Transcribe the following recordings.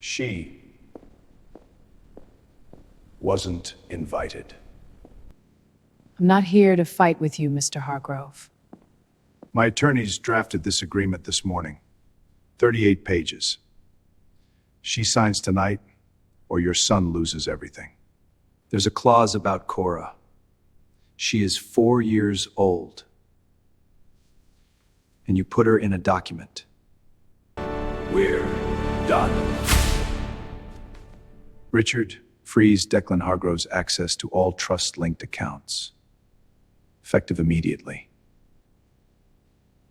She wasn't invited. I'm not here to fight with you, Mr. Hargrove. My attorneys drafted this agreement this morning. 38 pages. She signs tonight, or your son loses everything. There's a clause about Cora. She is 4 years old. And you put her in a document. We're done. Richard, freeze Declan Hargrove's access to all trust-linked accounts. Effective immediately.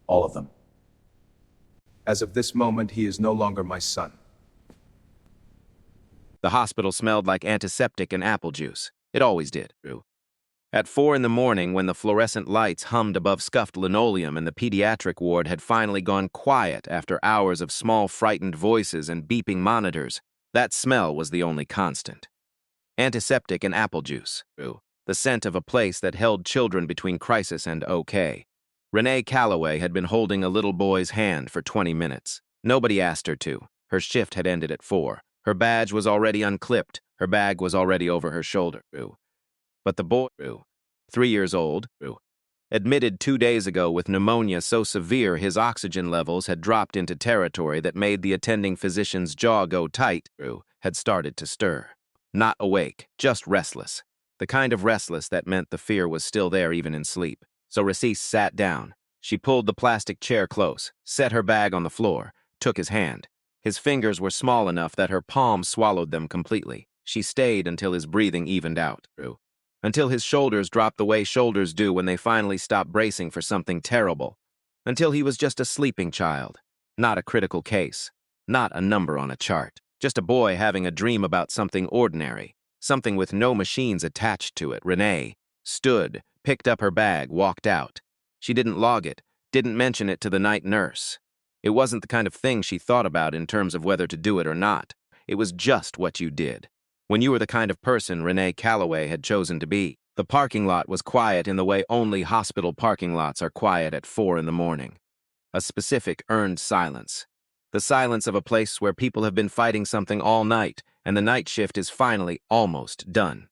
All of them. As of this moment, he is no longer my son. The hospital smelled like antiseptic and apple juice. It always did. At 4 in the morning, when the fluorescent lights hummed above scuffed linoleum and the pediatric ward had finally gone quiet after hours of small frightened voices and beeping monitors, that smell was the only constant. Antiseptic and apple juice. The scent of a place that held children between crisis and okay. Renee Calloway had been holding a little boy's hand for 20 minutes. Nobody asked her to. Her shift had ended at 4. Her badge was already unclipped. Her bag was already over her shoulder. But the boy, 3 years old, admitted 2 days ago with pneumonia so severe his oxygen levels had dropped into territory that made the attending physician's jaw go tight, had started to stir. Not awake, just restless. The kind of restless that meant the fear was still there even in sleep. So Racine sat down. She pulled the plastic chair close, set her bag on the floor, took his hand. His fingers were small enough that her palm swallowed them completely. She stayed until his breathing evened out. Until his shoulders dropped the way shoulders do when they finally stop bracing for something terrible. Until he was just a sleeping child. Not a critical case. Not a number on a chart. Just a boy having a dream about something ordinary. Something with no machines attached to it. Renee stood, picked up her bag, walked out. She didn't log it, didn't mention it to the night nurse. It wasn't the kind of thing she thought about in terms of whether to do it or not. It was just what you did. When you were the kind of person Renee Calloway had chosen to be. The parking lot was quiet in the way only hospital parking lots are quiet at 4 in the morning. A specific, earned silence. The silence of a place where people have been fighting something all night, and the night shift is finally almost done.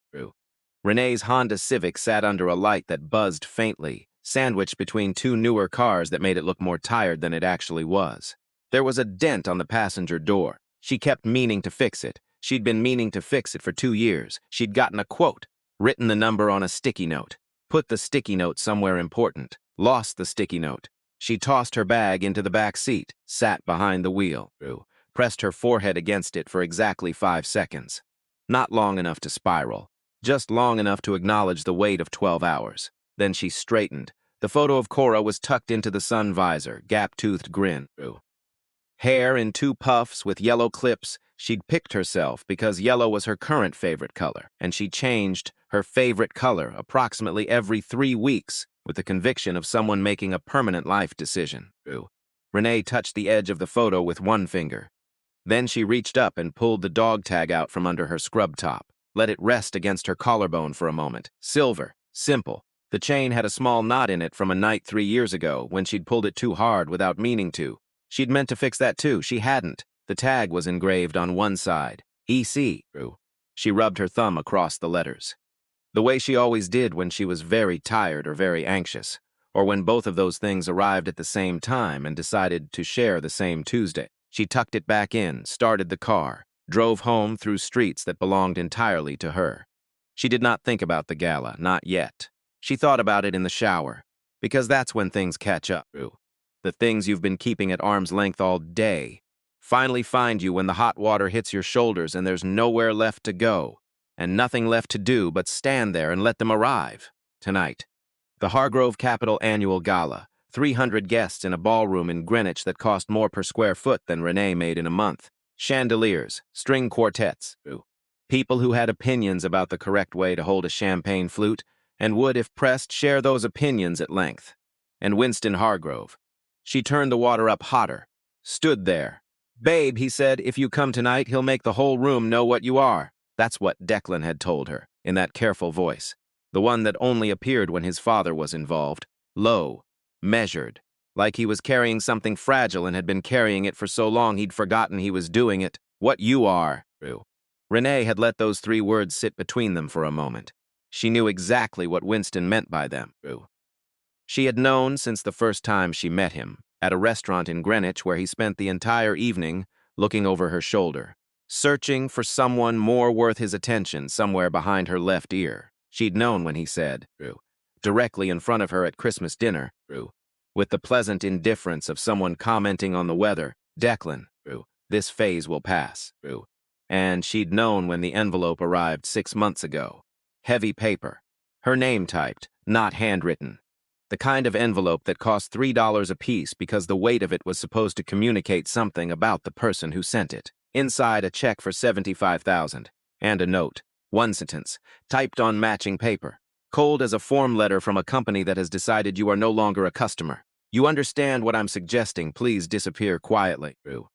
Renee's Honda Civic sat under a light that buzzed faintly, sandwiched between 2 newer cars that made it look more tired than it actually was. There was a dent on the passenger door. She kept meaning to fix it. She'd been meaning to fix it for 2 years. She'd gotten a quote, written the number on a sticky note, put the sticky note somewhere important, lost the sticky note. She tossed her bag into the back seat, sat behind the wheel, pressed her forehead against it for exactly 5 seconds. Not long enough to spiral. Just long enough to acknowledge the weight of 12 hours. Then she straightened. The photo of Cora was tucked into the sun visor, gap-toothed grin. Hair in 2 puffs with yellow clips. She'd picked herself because yellow was her current favorite color, and she changed her favorite color approximately every 3 weeks with the conviction of someone making a permanent life decision. Renee touched the edge of the photo with 1 finger. Then she reached up and pulled the dog tag out from under her scrub top. Let it rest against her collarbone for a moment. Silver. Simple. The chain had a small knot in it from a night 3 years ago when she'd pulled it too hard without meaning to. She'd meant to fix that too. She hadn't. The tag was engraved on one side. EC. She rubbed her thumb across the letters. The way she always did when she was very tired or very anxious, or when both of those things arrived at the same time and decided to share the same Tuesday. She tucked it back in, started the car, drove home through streets that belonged entirely to her. She did not think about the gala, not yet. She thought about it in the shower, because that's when things catch up. The things you've been keeping at arm's length all day finally find you when the hot water hits your shoulders and there's nowhere left to go, and nothing left to do but stand there and let them arrive. Tonight, the Hargrove Capital Annual Gala, 300 guests in a ballroom in Greenwich that cost more per square foot than Renee made in a month. Chandeliers, string quartets, people who had opinions about the correct way to hold a champagne flute and would, if pressed, share those opinions at length. And Winston Hargrove. She turned the water up hotter, stood there. "Babe," he said, "if you come tonight, he'll make the whole room know what you are." That's what Declan had told her, in that careful voice. The one that only appeared when his father was involved. Low, measured, like he was carrying something fragile and had been carrying it for so long he'd forgotten he was doing it. What you are, Rue. Renee had let those 3 words sit between them for a moment. She knew exactly what Winston meant by them, Rue. She had known since the first time she met him, at a restaurant in Greenwich where he spent the entire evening looking over her shoulder, searching for someone more worth his attention somewhere behind her left ear. She'd known when he said, Rue, directly in front of her at Christmas dinner, Rue, with the pleasant indifference of someone commenting on the weather, Declan, Rue, this phase will pass, Rue. And she'd known when the envelope arrived 6 months ago. Heavy paper. Her name typed, not handwritten. The kind of envelope that cost $3 apiece because the weight of it was supposed to communicate something about the person who sent it. Inside, a check for $75,000 and a note, 1 sentence, typed on matching paper, cold as a form letter from a company that has decided you are no longer a customer. You understand what I'm suggesting, please disappear quietly, Rue.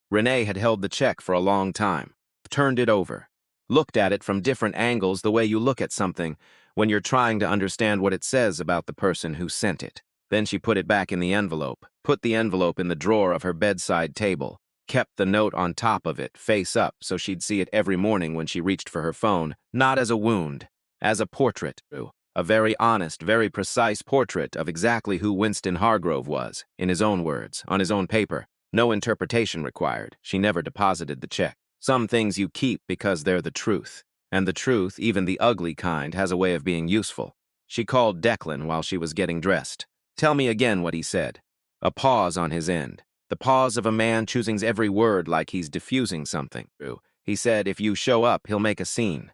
Renee had held the check for a long time, turned it over, looked at it from different angles the way you look at something when you're trying to understand what it says about the person who sent it. Then she put it back in the envelope, put the envelope in the drawer of her bedside table, kept the note on top of it, face up, so she'd see it every morning when she reached for her phone, not as a wound, as a portrait, a very honest, very precise portrait of exactly who Winston Hargrove was, in his own words, on his own paper. No interpretation required. She never deposited the check. Some things you keep because they're the truth. And the truth, even the ugly kind, has a way of being useful. She called Declan while she was getting dressed. Tell me again what he said. A pause on his end. The pause of a man choosing every word like he's diffusing something. He said, if you show up, he'll make a scene.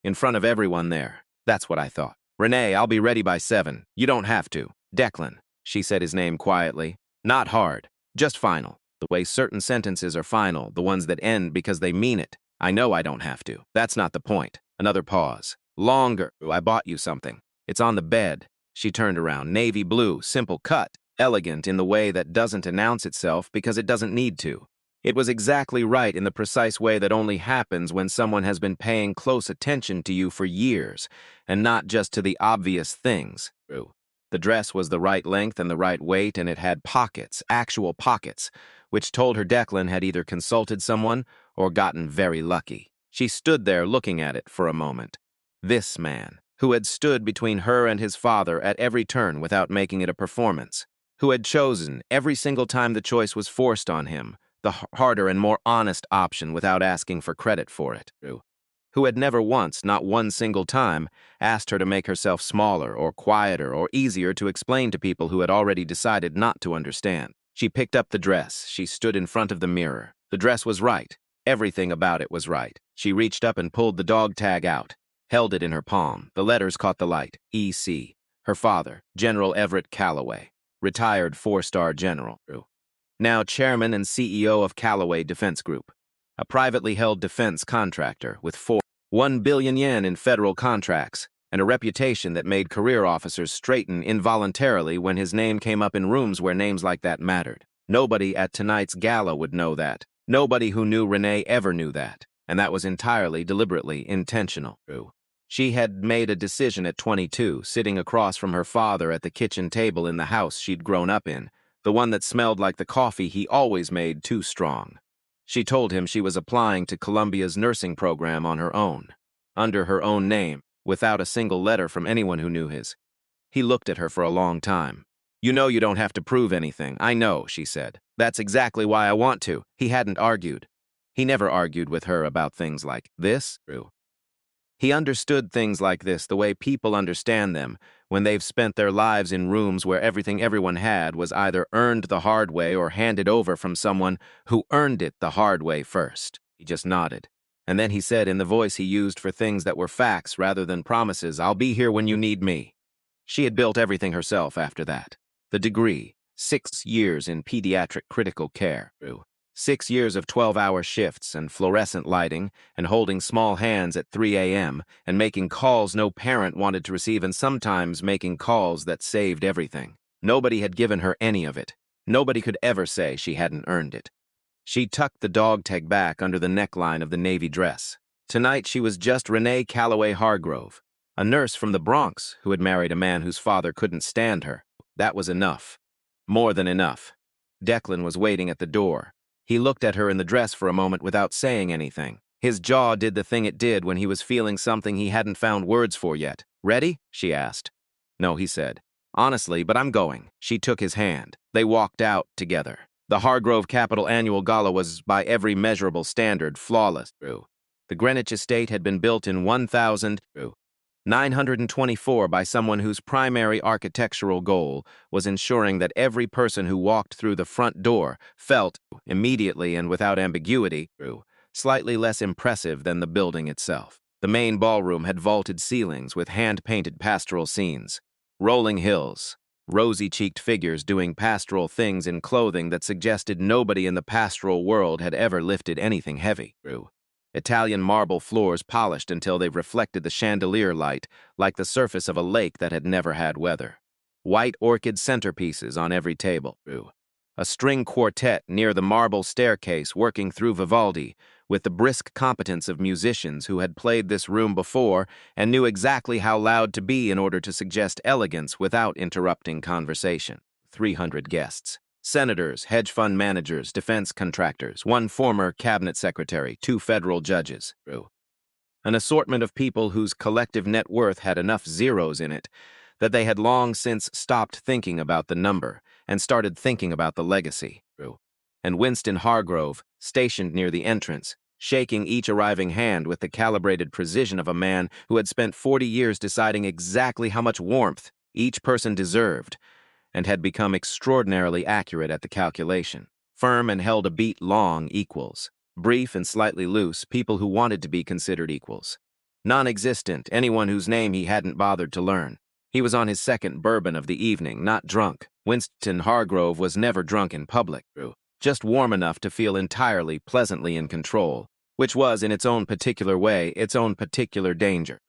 In front of everyone there. That's what I thought. Renee, I'll be ready by 7. You don't have to. Declan. She said his name quietly. Not hard. Just final. The way certain sentences are final, the ones that end because they mean it. I know I don't have to. That's not the point. Another pause. Longer. I bought you something. It's on the bed. She turned around. Navy blue, simple cut, elegant in the way that doesn't announce itself because it doesn't need to. It was exactly right in the precise way that only happens when someone has been paying close attention to you for years, and not just to the obvious things. The dress was the right length and the right weight, and it had pockets, actual pockets, which told her Declan had either consulted someone or gotten very lucky. She stood there looking at it for a moment. This man, who had stood between her and his father at every turn without making it a performance, who had chosen, every single time the choice was forced on him, the harder and more honest option without asking for credit for it, who had never once, not one single time, asked her to make herself smaller or quieter or easier to explain to people who had already decided not to understand. She picked up the dress. She stood in front of the mirror. The dress was right. Everything about it was right. She reached up and pulled the dog tag out, held it in her palm. The letters caught the light. E.C. Her father, General Everett Calloway, retired 4-star general, now chairman and CEO of Calloway Defense Group, a privately held defense contractor with 1 billion yen in federal contracts and a reputation that made career officers straighten involuntarily when his name came up in rooms where names like that mattered. Nobody at tonight's gala would know that. Nobody who knew Renee ever knew that, and that was entirely, deliberately intentional. She had made a decision at 22, sitting across from her father at the kitchen table in the house she'd grown up in, the one that smelled like the coffee he always made too strong. She told him she was applying to Columbia's nursing program on her own, under her own name, without a single letter from anyone who knew his. He looked at her for a long time. You know you don't have to prove anything. I know, she said. That's exactly why I want to. He hadn't argued. He never argued with her about things like this. He understood things like this the way people understand them when they've spent their lives in rooms where everything everyone had was either earned the hard way or handed over from someone who earned it the hard way first. He just nodded. And then he said in the voice he used for things that were facts rather than promises, I'll be here when you need me. She had built everything herself after that. The degree, 6 years in pediatric critical care, 6 years of 12-hour shifts and fluorescent lighting and holding small hands at 3 a.m. and making calls no parent wanted to receive and sometimes making calls that saved everything. Nobody had given her any of it. Nobody could ever say she hadn't earned it. She tucked the dog tag back under the neckline of the navy dress. Tonight she was just Renee Calloway Hargrove, a nurse from the Bronx who had married a man whose father couldn't stand her. That was enough. More than enough. Declan was waiting at the door. He looked at her in the dress for a moment without saying anything. His jaw did the thing it did when he was feeling something he hadn't found words for yet. "Ready?" she asked. "No," he said. "Honestly, but I'm going." She took his hand. They walked out together. The Hargrove Capital Annual Gala was, by every measurable standard, flawless. The Greenwich estate had been built in 1924 by someone whose primary architectural goal was ensuring that every person who walked through the front door felt, immediately and without ambiguity, slightly less impressive than the building itself. The main ballroom had vaulted ceilings with hand-painted pastoral scenes, rolling hills, rosy-cheeked figures doing pastoral things in clothing that suggested nobody in the pastoral world had ever lifted anything heavy. Italian marble floors polished until they reflected the chandelier light like the surface of a lake that had never had weather. White orchid centerpieces on every table. A string quartet near the marble staircase working through Vivaldi with the brisk competence of musicians who had played this room before and knew exactly how loud to be in order to suggest elegance without interrupting conversation. 300 guests. Senators, hedge fund managers, defense contractors, one former cabinet secretary, 2 federal judges. An assortment of people whose collective net worth had enough zeros in it that they had long since stopped thinking about the number and started thinking about the legacy. And Winston Hargrove, stationed near the entrance, shaking each arriving hand with the calibrated precision of a man who had spent 40 years deciding exactly how much warmth each person deserved, and had become extraordinarily accurate at the calculation. Firm and held a beat long equals. Brief and slightly loose, people who wanted to be considered equals. Non-existent, anyone whose name he hadn't bothered to learn. He was on his second bourbon of the evening, not drunk. Winston Hargrove was never drunk in public, just warm enough to feel entirely pleasantly in control, which was, in its own particular way, its own particular danger.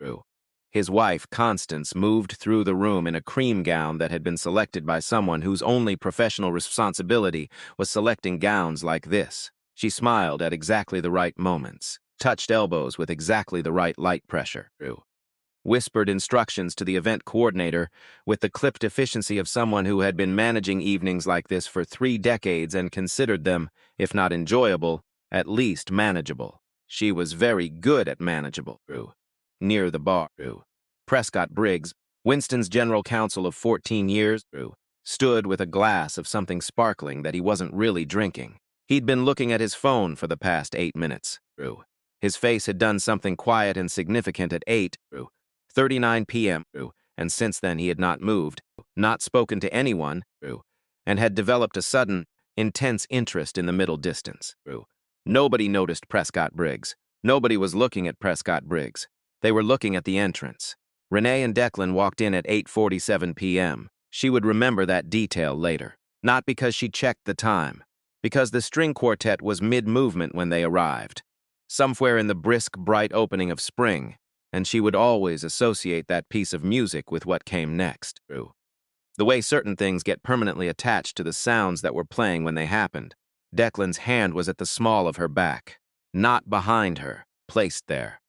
His wife, Constance, moved through the room in a cream gown that had been selected by someone whose only professional responsibility was selecting gowns like this. She smiled at exactly the right moments, touched elbows with exactly the right light pressure, whispered instructions to the event coordinator with the clipped efficiency of someone who had been managing evenings like this for 3 decades and considered them, if not enjoyable, at least manageable. She was very good at manageable. Near the bar, Prescott Briggs, Winston's general counsel of 14 years, stood with a glass of something sparkling that he wasn't really drinking. He'd been looking at his phone for the past 8 minutes. His face had done something quiet and significant at 8:39 p.m., and since then he had not moved, not spoken to anyone, and had developed a sudden, intense interest in the middle distance. Nobody noticed Prescott Briggs. Nobody was looking at Prescott Briggs. They were looking at the entrance. Renee and Declan walked in at 8:47 p.m. She would remember that detail later. Not because she checked the time, because the string quartet was mid-movement when they arrived, somewhere in the brisk, bright opening of spring, and she would always associate that piece of music with what came next. The way certain things get permanently attached to the sounds that were playing when they happened. Declan's hand was at the small of her back, not behind her, placed there.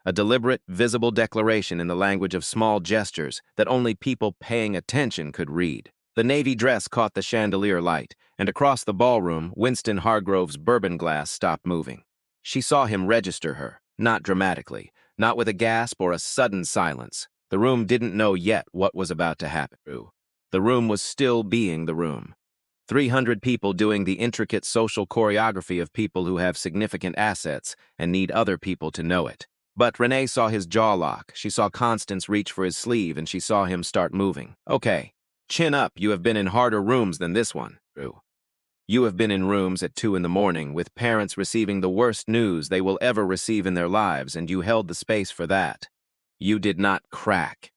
A deliberate, visible declaration in the language of small gestures that only people paying attention could read. The navy dress caught the chandelier light, and across the ballroom, Winston Hargrove's bourbon glass stopped moving. She saw him register her, not dramatically, not with a gasp or a sudden silence. The room didn't know yet what was about to happen. The room was still being the room. 300 people doing the intricate social choreography of people who have significant assets and need other people to know it. But Renee saw his jaw lock, she saw Constance reach for his sleeve, and she saw him start moving. Okay, chin up, you have been in harder rooms than this one. You have been in rooms at 2 in the morning with parents receiving the worst news they will ever receive in their lives, and you held the space for that. You did not crack.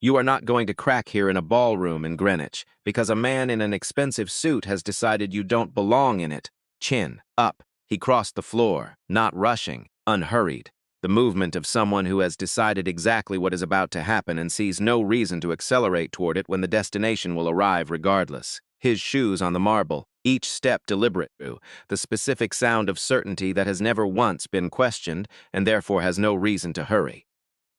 You are not going to crack here in a ballroom in Greenwich because a man in an expensive suit has decided you don't belong in it. Chin up. He crossed the floor, not rushing, unhurried. The movement of someone who has decided exactly what is about to happen and sees no reason to accelerate toward it when the destination will arrive regardless. His shoes on the marble, each step deliberate, the specific sound of certainty that has never once been questioned and therefore has no reason to hurry.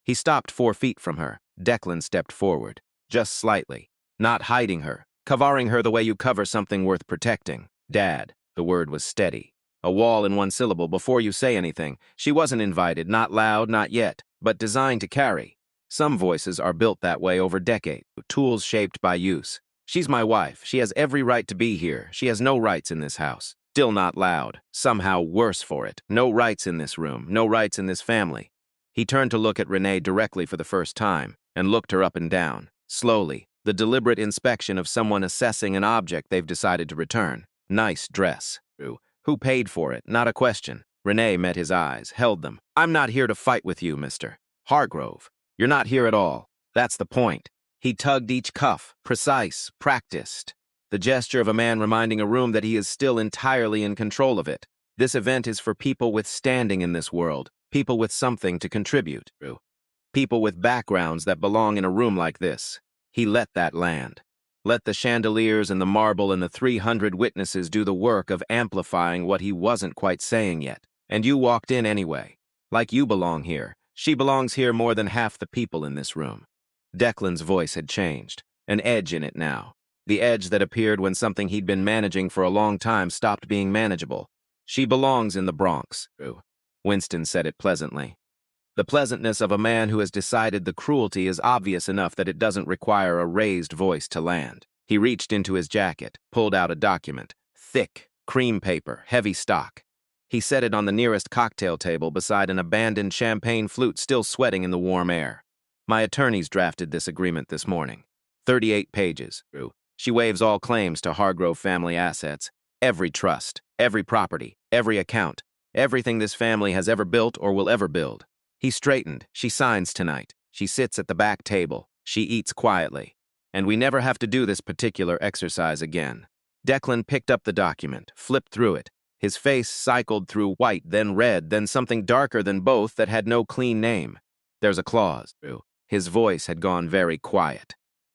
He stopped 4 feet from her. Declan stepped forward, just slightly, not hiding her, covering her the way you cover something worth protecting. Dad. The word was steady. A wall in one syllable before you say anything. She wasn't invited, not loud, not yet, but designed to carry. Some voices are built that way over decades, tools shaped by use. She's my wife. She has every right to be here. She has no rights in this house. Still not loud. Somehow worse for it. No rights in this room. No rights in this family. He turned to look at Renee directly for the first time and looked her up and down. Slowly, the deliberate inspection of someone assessing an object they've decided to return. Nice dress. Who paid for it? Not a question. Renee met his eyes, held them. I'm not here to fight with you, Mr. Hargrove. You're not here at all. That's the point. He tugged each cuff, precise, practiced. The gesture of a man reminding a room that he is still entirely in control of it. This event is for people with standing in this world, people with something to contribute. People with backgrounds that belong in a room like this. He let that land. Let the chandeliers and the marble and the 300 witnesses do the work of amplifying what he wasn't quite saying yet. And you walked in anyway. Like you belong here. She belongs here more than half the people in this room. Declan's voice had changed. An edge in it now. The edge that appeared when something he'd been managing for a long time stopped being manageable. She belongs in the Bronx. Winston said it pleasantly. The pleasantness of a man who has decided the cruelty is obvious enough that it doesn't require a raised voice to land. He reached into his jacket, pulled out a document. Thick, cream paper, heavy stock. He set it on the nearest cocktail table beside an abandoned champagne flute still sweating in the warm air. My attorneys drafted this agreement this morning. 38 pages. She waives all claims to Hargrove family assets. Every trust, every property, every account, everything this family has ever built or will ever build. He straightened. She signs tonight. She sits at the back table. She eats quietly. And we never have to do this particular exercise again. Declan picked up the document, flipped through it. His face cycled through white, then red, then something darker than both that had no clean name. There's a clause. His voice had gone very quiet.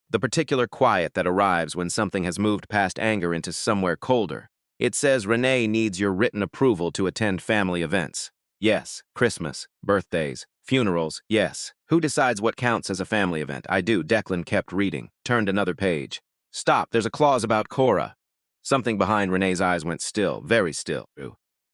The particular quiet that arrives when something has moved past anger into somewhere colder. It says Renee needs your written approval to attend family events. Yes, Christmas, birthdays, funerals, yes. Who decides what counts as a family event? I do. Declan kept reading, turned another page. Stop, there's a clause about Cora. Something behind Renee's eyes went still, very still.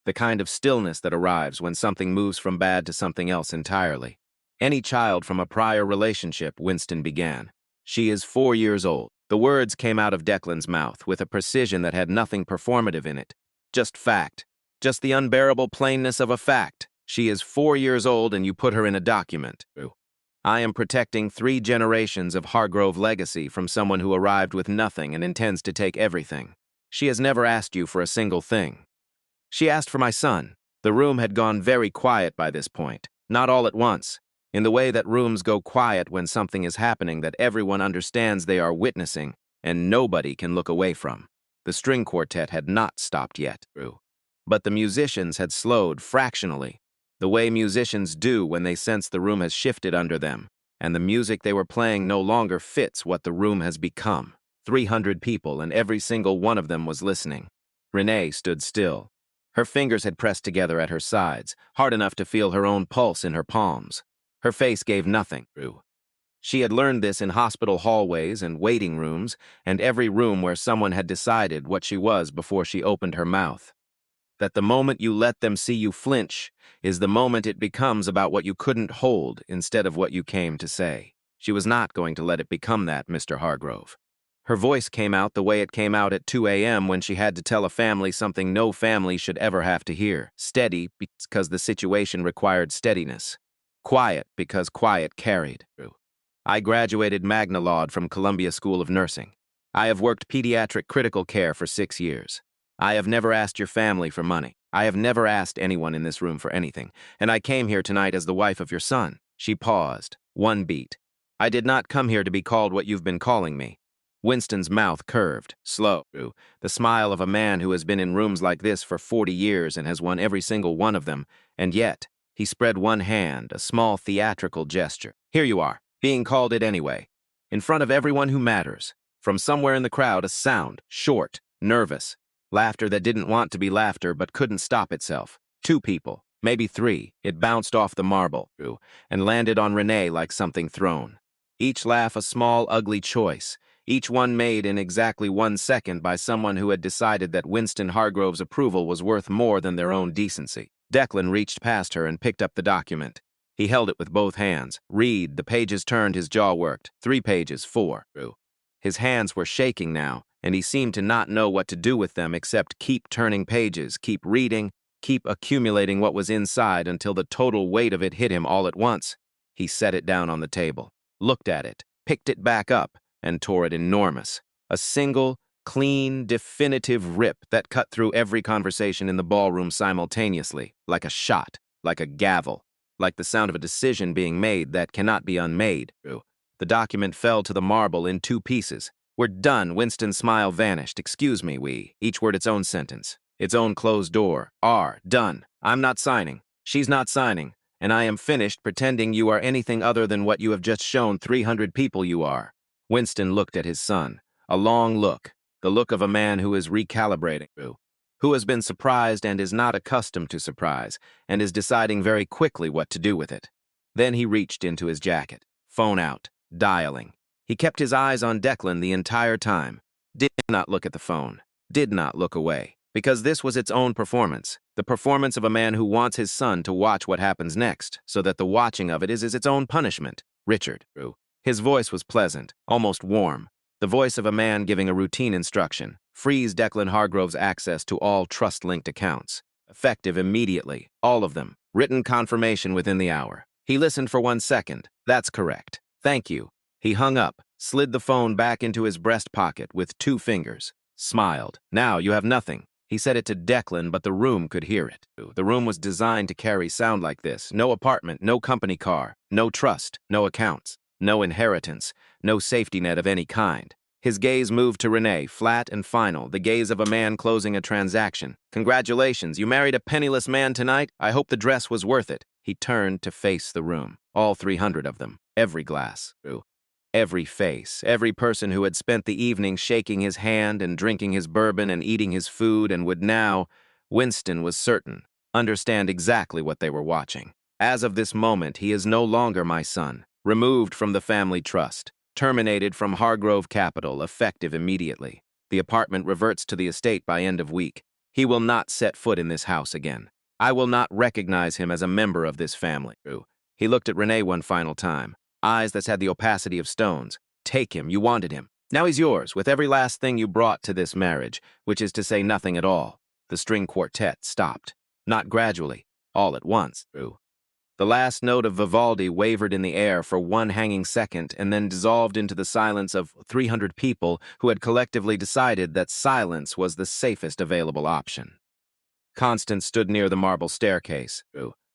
The kind of stillness that arrives when something moves from bad to something else entirely. Any child from a prior relationship, Winston began. She is 4 years old. The words came out of Declan's mouth with a precision that had nothing performative in it. Just fact. Just the unbearable plainness of a fact. She is 4 years old and you put her in a document. I am protecting 3 generations of Hargrove legacy from someone who arrived with nothing and intends to take everything. She has never asked you for a single thing. She asked for my son. The room had gone very quiet by this point. Not all at once. In the way that rooms go quiet when something is happening that everyone understands they are witnessing and nobody can look away from. The string quartet had not stopped yet. But the musicians had slowed fractionally, the way musicians do when they sense the room has shifted under them, and the music they were playing no longer fits what the room has become. 300 people, and every single one of them was listening. Renee stood still. Her fingers had pressed together at her sides, hard enough to feel her own pulse in her palms. Her face gave nothing. She had learned this in hospital hallways and waiting rooms, and every room where someone had decided what she was before she opened her mouth. That the moment you let them see you flinch is the moment it becomes about what you couldn't hold instead of what you came to say. She was not going to let it become that, Mr. Hargrove. Her voice came out the way it came out at 2 a.m. when she had to tell a family something no family should ever have to hear. Steady because the situation required steadiness. Quiet because quiet carried. I graduated magna laude from Columbia School of Nursing. I have worked pediatric critical care for 6 years. I have never asked your family for money. I have never asked anyone in this room for anything, and I came here tonight as the wife of your son. She paused. One beat. I did not come here to be called what you've been calling me. Winston's mouth curved, slow. The smile of a man who has been in rooms like this for 40 years and has won every single one of them, and yet, he spread one hand, a small theatrical gesture. Here you are, being called it anyway. In front of everyone who matters. From somewhere in the crowd, a sound, short, nervous. Laughter that didn't want to be laughter but couldn't stop itself. 2 people, maybe 3. It bounced off the marble, and landed on Renee like something thrown. Each laugh a small, ugly choice. each one made in exactly 1 second by someone who had decided that Winston Hargrove's approval was worth more than their own decency. Declan reached past her and picked up the document. He held it with both hands. Read, the pages turned, his jaw worked. 3 pages, 4. His hands were shaking now, and he seemed to not know what to do with them except keep turning pages, keep reading, keep accumulating what was inside until the total weight of it hit him all at once. He set it down on the table, looked at it, picked it back up, and tore it enormous. A single, clean, definitive rip that cut through every conversation in the ballroom simultaneously, like a shot, like a gavel, like the sound of a decision being made that cannot be unmade. The document fell to the marble in 2 pieces. We're done. Winston's smile vanished. Excuse me, we. Each word its own sentence. Its own closed door. Done. I'm not signing. She's not signing. And I am finished pretending you are anything other than what you have just shown 300 people you are. Winston looked at his son. A long look. The look of a man who is recalibrating. Who has been surprised and is not accustomed to surprise, and is deciding very quickly what to do with it. Then he reached into his jacket. Phone out. Dialing. He kept his eyes on Declan the entire time. Did not look at the phone. Did not look away. Because this was its own performance. The performance of a man who wants his son to watch what happens next, so that the watching of it is its own punishment. Richard. His voice was pleasant, almost warm. The voice of a man giving a routine instruction. Freeze Declan Hargrove's access to all trust-linked accounts. Effective immediately. All of them. Written confirmation within the hour. He listened for 1 second. That's correct. Thank you. He hung up, slid the phone back into his breast pocket with 2 fingers. Smiled. Now you have nothing. He said it to Declan, but the room could hear it. The room was designed to carry sound like this. No apartment, no company car, no trust, no accounts, no inheritance, no safety net of any kind. His gaze moved to Renee, flat and final, the gaze of a man closing a transaction. Congratulations, you married a penniless man tonight? I hope the dress was worth it. He turned to face the room. All 300 of them. Every glass. Every face, every person who had spent the evening shaking his hand and drinking his bourbon and eating his food and would now, Winston was certain, understand exactly what they were watching. As of this moment, he is no longer my son, removed from the family trust, terminated from Hargrove Capital, effective immediately. The apartment reverts to the estate by end of week. He will not set foot in this house again. I will not recognize him as a member of this family. He looked at Renee one final time. Eyes that had the opacity of stones. Take him, you wanted him. Now he's yours, with every last thing you brought to this marriage, which is to say nothing at all. The string quartet stopped. Not gradually, all at once. The last note of Vivaldi wavered in the air for 1 hanging second and then dissolved into the silence of 300 people who had collectively decided that silence was the safest available option. Constance stood near the marble staircase.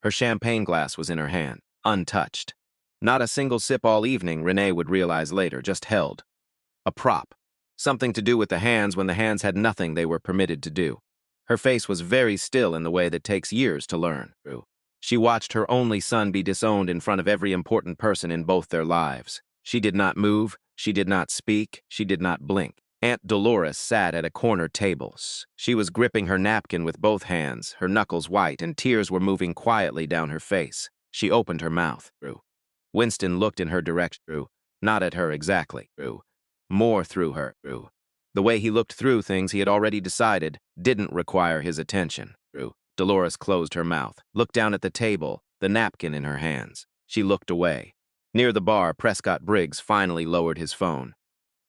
Her champagne glass was in her hand, untouched. Not a single sip all evening, Renee would realize later, just held. A prop. Something to do with the hands when the hands had nothing they were permitted to do. Her face was very still in the way that takes years to learn. She watched her only son be disowned in front of every important person in both their lives. She did not move, she did not speak, she did not blink. Aunt Dolores sat at a corner table. She was gripping her napkin with both hands, her knuckles white, and tears were moving quietly down her face. She opened her mouth. Winston looked in her direction, not at her exactly, more through her. The way he looked through things he had already decided didn't require his attention. Dolores closed her mouth, looked down at the table, the napkin in her hands. She looked away. Near the bar, Prescott Briggs finally lowered his phone.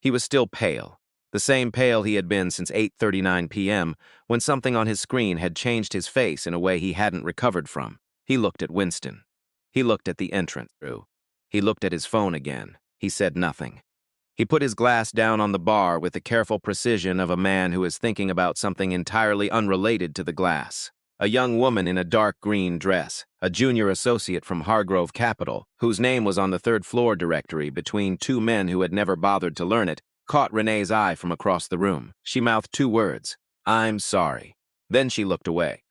He was still pale, the same pale he had been since 8:39 p.m. when something on his screen had changed his face in a way he hadn't recovered from. He looked at Winston. He looked at the entrance. He looked at his phone again. He said nothing. He put his glass down on the bar with the careful precision of a man who is thinking about something entirely unrelated to the glass. A young woman in a dark green dress, a junior associate from Hargrove Capital, whose name was on the 3rd floor directory between 2 men who had never bothered to learn it, caught Renee's eye from across the room. She mouthed 2 words, "I'm sorry." Then she looked away,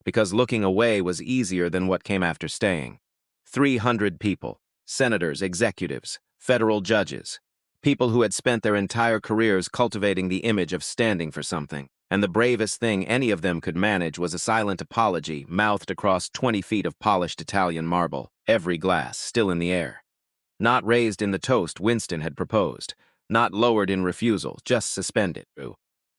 because looking away was easier than what came after staying. 300 people. Senators, executives, federal judges, people who had spent their entire careers cultivating the image of standing for something, and the bravest thing any of them could manage was a silent apology mouthed across 20 feet of polished Italian marble, every glass still in the air. Not raised in the toast Winston had proposed, Not lowered in refusal, just suspended.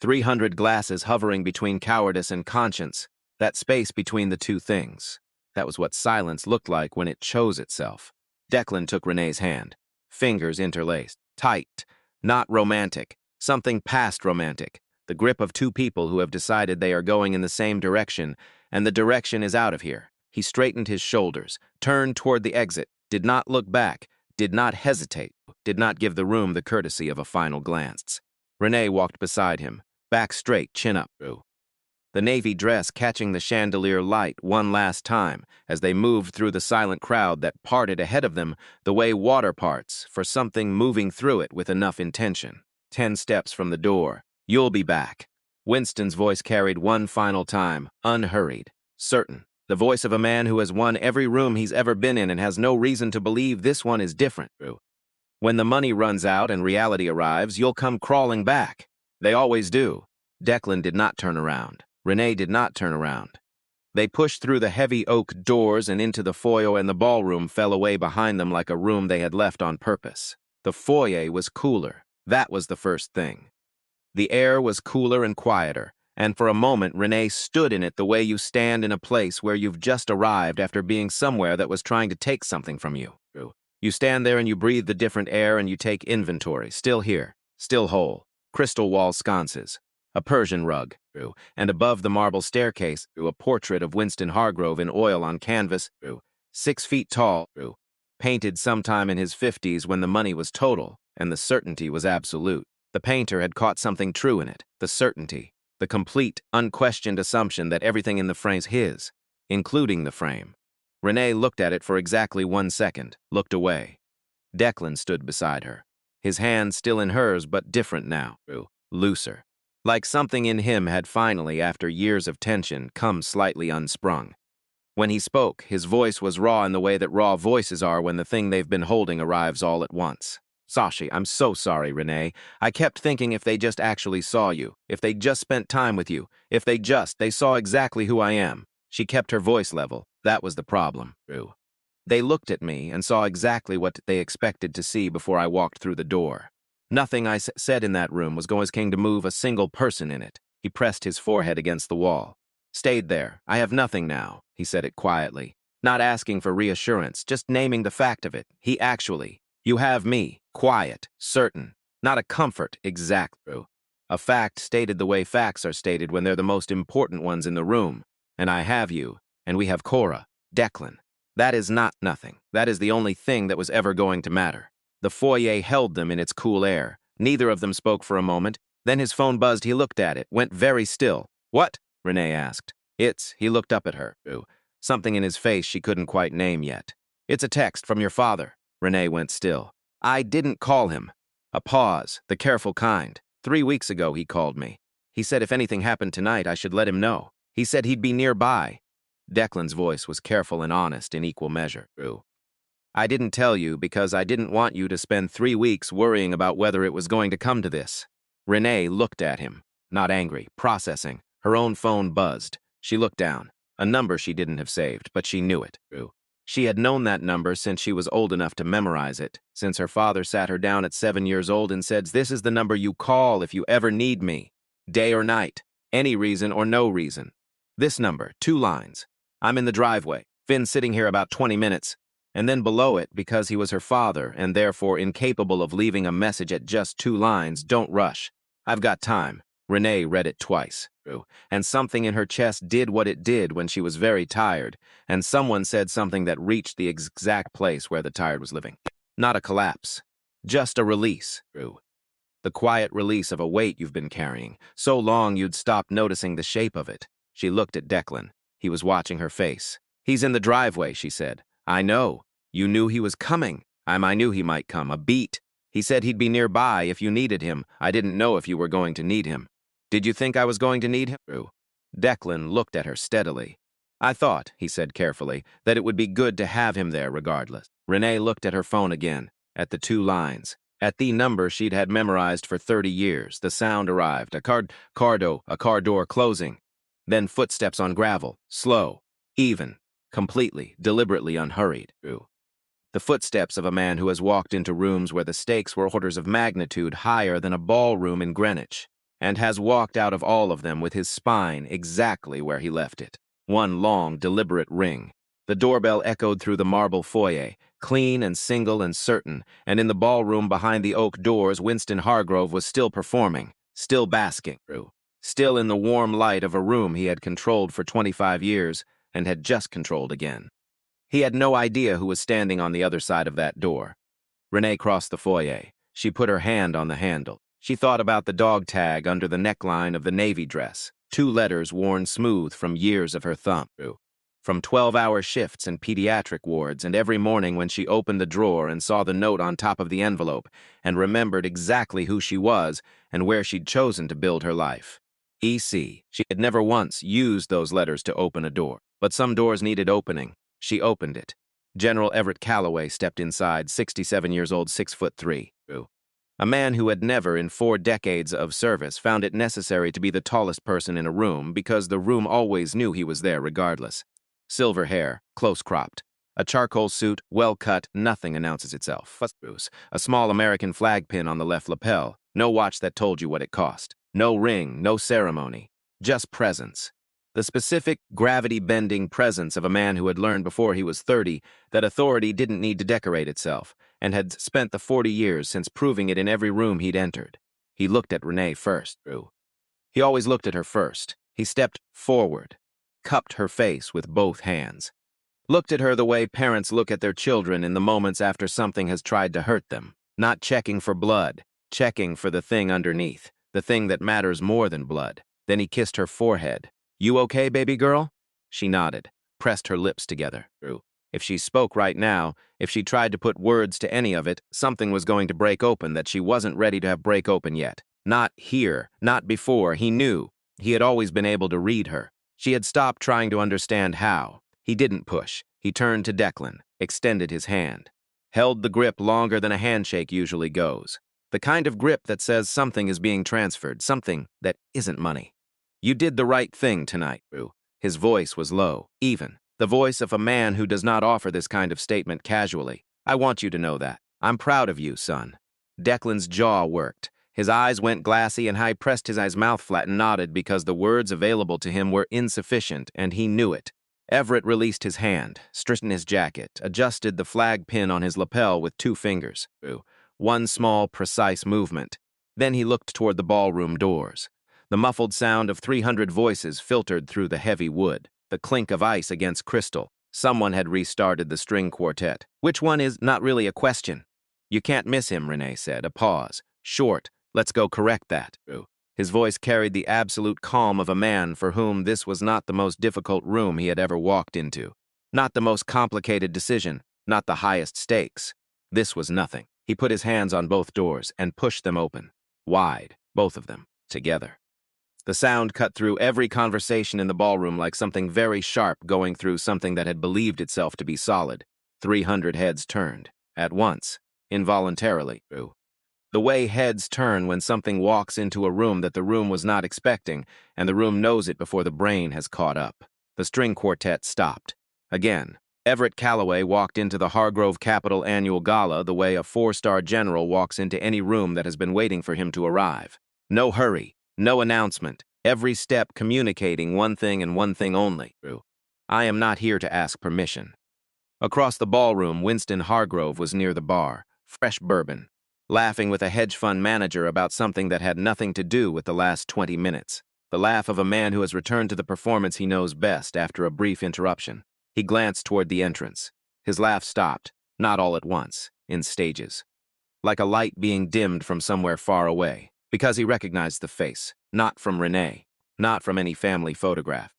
300 glasses hovering between cowardice and conscience, that space between the two things. That was what silence looked like when it chose itself. Declan took Renee's hand, fingers interlaced, tight, not romantic, something past romantic, the grip of two people who have decided they are going in the same direction, and the direction is out of here. He straightened his shoulders, turned toward the exit, did not look back, did not hesitate, did not give the room the courtesy of a final glance. Renee walked beside him, back straight, chin up. The navy dress catching the chandelier light one last time as they moved through the silent crowd that parted ahead of them the way water parts for something moving through it with enough intention. 10 steps from the door. You'll be back. Winston's voice carried one final time, unhurried, certain. The voice of a man who has won every room he's ever been in and has no reason to believe this one is different. When the money runs out and reality arrives, you'll come crawling back. They always do. Declan did not turn around. Renee did not turn around. They pushed through the heavy oak doors and into the foyer, and the ballroom fell away behind them like a room they had left on purpose. The foyer was cooler. That was the first thing. The air was cooler and quieter, and for a moment Renee stood in it the way you stand in a place where you've just arrived after being somewhere that was trying to take something from you. You stand there and you breathe the different air and you take inventory. Still here, still whole. Crystal wall sconces. A Persian rug, and above the marble staircase, a portrait of Winston Hargrove in oil on canvas, 6 feet tall, painted sometime in his 50s when the money was total, and the certainty was absolute. The painter had caught something true in it, the certainty, the complete, unquestioned assumption that everything in the frame's his, including the frame. Renee looked at it for exactly 1 second, looked away. Declan stood beside her, his hand still in hers but different now, looser. Like something in him had finally, after years of tension, come slightly unsprung. When he spoke, his voice was raw in the way that raw voices are when the thing they've been holding arrives all at once. Sashi, I'm so sorry, Renee. I kept thinking if they just actually saw you, if they just spent time with you, if they saw exactly who I am. She kept her voice level. That was the problem. They looked at me and saw exactly what they expected to see before I walked through the door. Nothing I said in that room was going to move a single person in it. He pressed his forehead against the wall. Stayed there. I have nothing now, he said it quietly. Not asking for reassurance, just naming the fact of it. You have me. Quiet. Certain. Not a comfort, exact. A fact stated the way facts are stated when they're the most important ones in the room. And I have you. And we have Cora. Declan. That is not nothing. That is the only thing that was ever going to matter. The foyer held them in its cool air. Neither of them spoke for a moment. Then his phone buzzed. He looked at it, went very still. What? Renee asked. He looked up at her. Something in his face she couldn't quite name yet. It's a text from your father. Renee went still. I didn't call him. A pause, the careful kind. 3 weeks ago he called me. He said if anything happened tonight, I should let him know. He said he'd be nearby. Declan's voice was careful and honest in equal measure. I didn't tell you because I didn't want you to spend 3 weeks worrying about whether it was going to come to this. Renee looked at him, not angry, processing. Her own phone buzzed. She looked down. A number she didn't have saved, but she knew it. She had known that number since she was old enough to memorize it, since her father sat her down at 7 years old and said, "This is the number you call if you ever need me. Day or night. Any reason or no reason. This number, 2 lines. I'm in the driveway. Finn's sitting here about 20 minutes. And then below it, because he was her father and therefore incapable of leaving a message at just 2 lines, don't rush. I've got time." Renee read it twice, and something in her chest did what it did when she was very tired, and someone said something that reached the exact place where the tired was living. Not a collapse, just a release. The quiet release of a weight you've been carrying, so long you'd stopped noticing the shape of it. She looked at Declan. He was watching her face. "He's in the driveway," she said. "I know. You knew he was coming." I knew he might come. A beat. He said he'd be nearby if you needed him. I didn't know if you were going to need him. Did you think I was going to need him? Declan looked at her steadily. "I thought," he said carefully, "that it would be good to have him there regardless." Renee looked at her phone again, at the 2 lines, at the number she'd had memorized for 30 years. The sound arrived. A car door closing. Then footsteps on gravel, slow, even, completely, deliberately unhurried. The footsteps of a man who has walked into rooms where the stakes were orders of magnitude higher than a ballroom in Greenwich, and has walked out of all of them with his spine exactly where he left it. One long, deliberate ring. The doorbell echoed through the marble foyer, clean and single and certain, and in the ballroom behind the oak doors, Winston Hargrove was still performing, still basking, still in the warm light of a room he had controlled for 25 years and had just controlled again. He had no idea who was standing on the other side of that door. Renee crossed the foyer. She put her hand on the handle. She thought about the dog tag under the neckline of the navy dress, 2 letters worn smooth from years of her thumb, from 12-hour shifts in pediatric wards, and every morning when she opened the drawer and saw the note on top of the envelope and remembered exactly who she was and where she'd chosen to build her life. EC. She had never once used those letters to open a door, but some doors needed opening. She opened it. General Everett Calloway stepped inside, 67 years old, 6'3". A man who had never, in 4 decades of service, found it necessary to be the tallest person in a room because the room always knew he was there regardless. Silver hair, close-cropped. A charcoal suit, well-cut, nothing announces itself. A small American flag pin on the left lapel. No watch that told you what it cost. No ring, no ceremony. Just presence. The specific, gravity-bending presence of a man who had learned before he was 30 that authority didn't need to decorate itself, and had spent the 40 years since proving it in every room he'd entered. He looked at Renee first, He always looked at her first. He stepped forward, cupped her face with both hands. Looked at her the way parents look at their children in the moments after something has tried to hurt them, not checking for blood, checking for the thing underneath, the thing that matters more than blood. Then he kissed her forehead. "You okay, baby girl?" She nodded, pressed her lips together. If she spoke right now, if she tried to put words to any of it, something was going to break open that she wasn't ready to have break open yet. Not here, not before, he knew. He had always been able to read her. She had stopped trying to understand how. He didn't push. He turned to Declan, extended his hand. Held the grip longer than a handshake usually goes. The kind of grip that says something is being transferred, something that isn't money. "You did the right thing tonight, Rue." His voice was low, even. The voice of a man who does not offer this kind of statement casually. "I want you to know that. I'm proud of you, son." Declan's jaw worked. His eyes went glassy and he pressed his mouth flat and nodded because the words available to him were insufficient, and he knew it. Everett released his hand, straightened his jacket, adjusted the flag pin on his lapel with 2 fingers. One small, precise movement. Then he looked toward the ballroom doors. The muffled sound of 300 voices filtered through the heavy wood, the clink of ice against crystal. Someone had restarted the string quartet. "Which one is not really a question?" "You can't miss him," Renee said, a pause. Short. "Let's go correct that." His voice carried the absolute calm of a man for whom this was not the most difficult room he had ever walked into. Not the most complicated decision, not the highest stakes. This was nothing. He put his hands on both doors and pushed them open. Wide, both of them, together. The sound cut through every conversation in the ballroom like something very sharp going through something that had believed itself to be solid. 300 heads turned. At once. Involuntarily. The way heads turn when something walks into a room that the room was not expecting, and the room knows it before the brain has caught up. The string quartet stopped. Again. Everett Calloway walked into the Hargrove Capitol Annual Gala the way a 4-star general walks into any room that has been waiting for him to arrive. No hurry. No announcement, every step communicating one thing and one thing only. "I am not here to ask permission." Across the ballroom, Winston Hargrove was near the bar, fresh bourbon, laughing with a hedge fund manager about something that had nothing to do with the last 20 minutes. The laugh of a man who has returned to the performance he knows best after a brief interruption. He glanced toward the entrance. His laugh stopped, not all at once, in stages. Like a light being dimmed from somewhere far away. Because he recognized the face, not from Renee, not from any family photograph.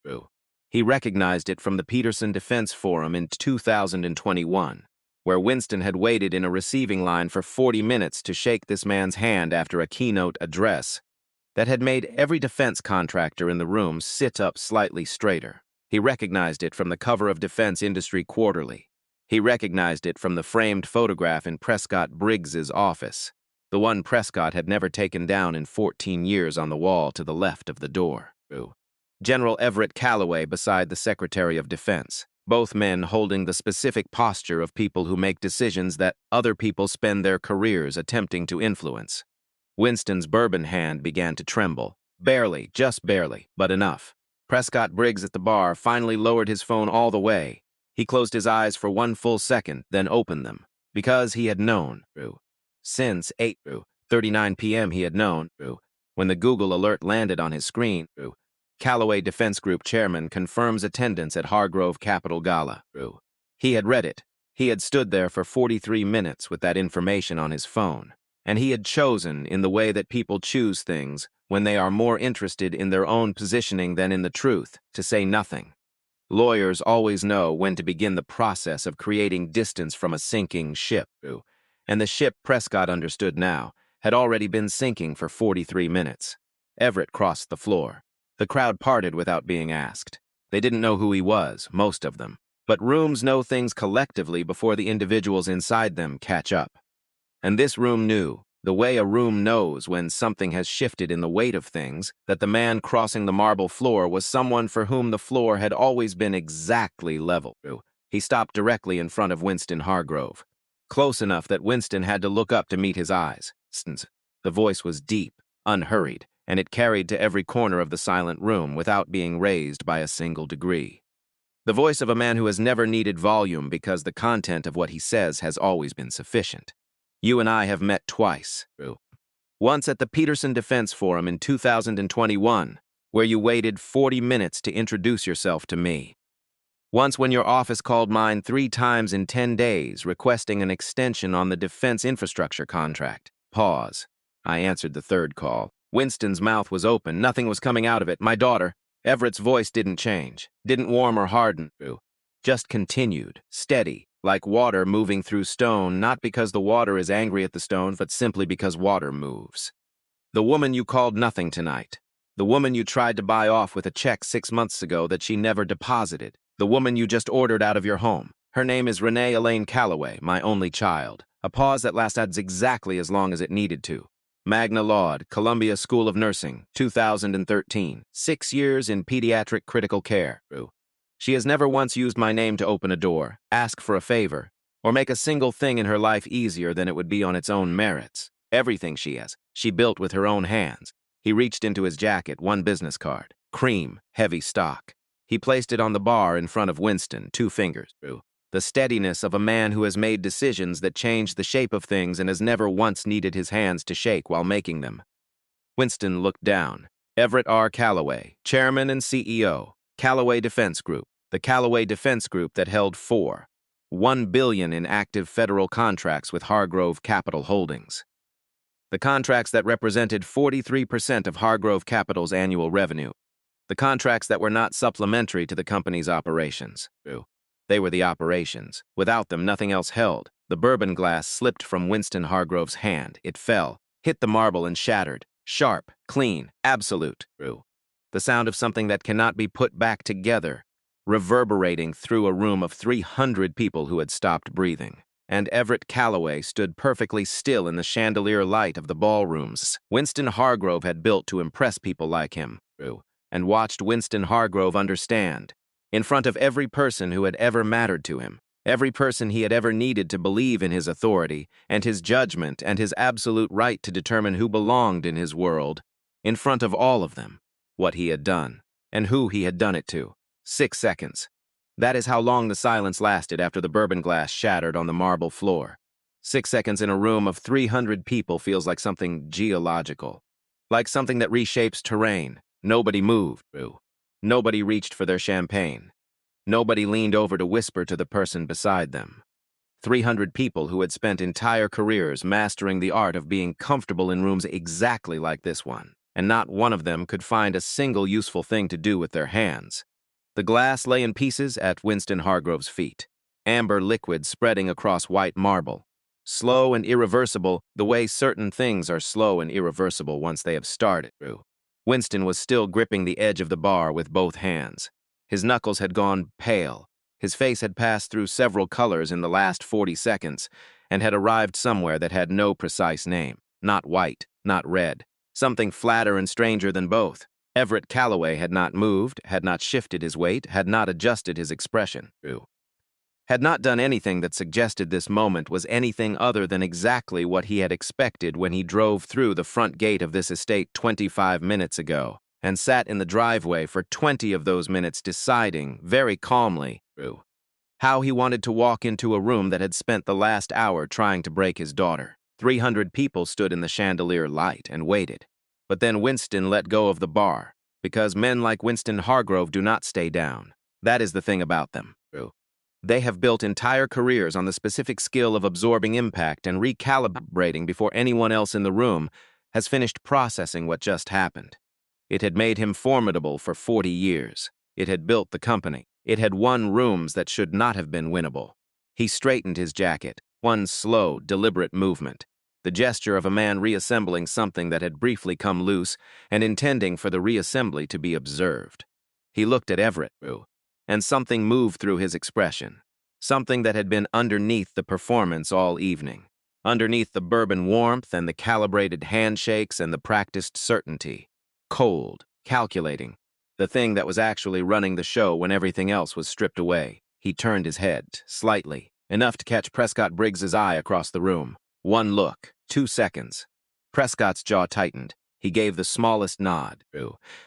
He recognized it from the Peterson Defense Forum in 2021, where Winston had waited in a receiving line for 40 minutes to shake this man's hand after a keynote address that had made every defense contractor in the room sit up slightly straighter. He recognized it from the cover of Defense Industry Quarterly. He recognized it from the framed photograph in Prescott Briggs's office. The one Prescott had never taken down in 14 years on the wall to the left of the door. General Everett Calloway beside the Secretary of Defense. both men holding the specific posture of people who make decisions that other people spend their careers attempting to influence. Winston's bourbon hand began to tremble. Barely, just barely, but enough. Prescott Briggs at the bar finally lowered his phone all the way. He closed his eyes for one full second, then opened them. Because he had known, since 8:39 p.m. he had known, when the Google alert landed on his screen, Callaway Defense Group chairman confirms attendance at Hargrove Capital Gala. He had read it. He had stood there for 43 minutes with that information on his phone. And he had chosen, in the way that people choose things, when they are more interested in their own positioning than in the truth, to say nothing. Lawyers always know when to begin the process of creating distance from a sinking ship, and the ship, Prescott understood now, had already been sinking for 43 minutes. Everett crossed the floor. The crowd parted without being asked. They didn't know who he was, most of them. But rooms know things collectively before the individuals inside them catch up. And this room knew, the way a room knows when something has shifted in the weight of things, that the man crossing the marble floor was someone for whom the floor had always been exactly level. He stopped directly in front of Winston Hargrove, close enough that Winston had to look up to meet his eyes. The voice was deep, unhurried, and it carried to every corner of the silent room without being raised by a single degree. The voice of a man who has never needed volume because the content of what he says has always been sufficient. You and I have met twice, Once at the Peterson Defense Forum in 2021, where you waited 40 minutes to introduce yourself to me. Once when your office called mine 3 times in 10 days, requesting an extension on the defense infrastructure contract. Pause. I answered the third call. Winston's mouth was open. Nothing was coming out of it. My daughter. Everett's voice didn't change, didn't warm or harden, just continued, steady, like water moving through stone, not because the water is angry at the stone, but simply because water moves. The woman you called nothing tonight. The woman you tried to buy off with a check 6 months ago that she never deposited. The woman you just ordered out of your home. Her name is Renee Elaine Callaway, my only child. A pause that lasted exactly as long as it needed to. Magna Laude, Columbia School of Nursing, 2013. 6 years in pediatric critical care. She has never once used my name to open a door, ask for a favor, or make a single thing in her life easier than it would be on its own merits. Everything she built with her own hands. He reached into his jacket, one business card. Cream, heavy stock. He placed it on the bar in front of Winston, 2 fingers. The steadiness of a man who has made decisions that change the shape of things and has never once needed his hands to shake while making them. Winston looked down. Everett R. Callaway, Chairman and CEO, Callaway Defense Group, the Callaway Defense Group that held $1 billion in active federal contracts with Hargrove Capital Holdings. The contracts that represented 43% of Hargrove Capital's annual revenue. The contracts that were not supplementary to the company's operations. They were the operations. Without them, nothing else held. The bourbon glass slipped from Winston Hargrove's hand. It fell, hit the marble and shattered. Sharp, clean, absolute. The sound of something that cannot be put back together, reverberating through a room of 300 people who had stopped breathing. And Everett Callaway stood perfectly still in the chandelier light of the ballrooms Winston Hargrove had built to impress people like him, and watched Winston Hargrove understand. In front of every person who had ever mattered to him, every person he had ever needed to believe in his authority and his judgment and his absolute right to determine who belonged in his world, in front of all of them, what he had done, and who he had done it to. 6 seconds. That is how long the silence lasted after the bourbon glass shattered on the marble floor. 6 seconds in a room of 300 people feels like something geological, like something that reshapes terrain. Nobody moved, Nobody reached for their champagne. Nobody leaned over to whisper to the person beside them. 300 people who had spent entire careers mastering the art of being comfortable in rooms exactly like this one, and not one of them could find a single useful thing to do with their hands. The glass lay in pieces at Winston Hargrove's feet, amber liquid spreading across white marble. Slow and irreversible, the way certain things are slow and irreversible once they have started. Winston was still gripping the edge of the bar with both hands. His knuckles had gone pale. His face had passed through several colors in the last 40 seconds and had arrived somewhere that had no precise name. Not white, not red. Something flatter and stranger than both. Everett Calloway had not moved, had not shifted his weight, had not adjusted his expression. Had not done anything that suggested this moment was anything other than exactly what he had expected when he drove through the front gate of this estate 25 minutes ago and sat in the driveway for 20 of those minutes deciding, very calmly, how he wanted to walk into a room that had spent the last hour trying to break his daughter. 300 people stood in the chandelier light and waited. But then Winston let go of the bar, because men like Winston Hargrove do not stay down. That is the thing about them. They have built entire careers on the specific skill of absorbing impact and recalibrating before anyone else in the room has finished processing what just happened. It had made him formidable for 40 years. It had built the company. It had won rooms that should not have been winnable. He straightened his jacket, one slow, deliberate movement, the gesture of a man reassembling something that had briefly come loose and intending for the reassembly to be observed. He looked at Everett, and something moved through his expression, something that had been underneath the performance all evening, underneath the bourbon warmth and the calibrated handshakes and the practiced certainty. Cold, calculating, the thing that was actually running the show when everything else was stripped away. He turned his head, slightly, enough to catch Prescott Briggs's eye across the room. One look, 2 seconds. Prescott's jaw tightened. He gave the smallest nod.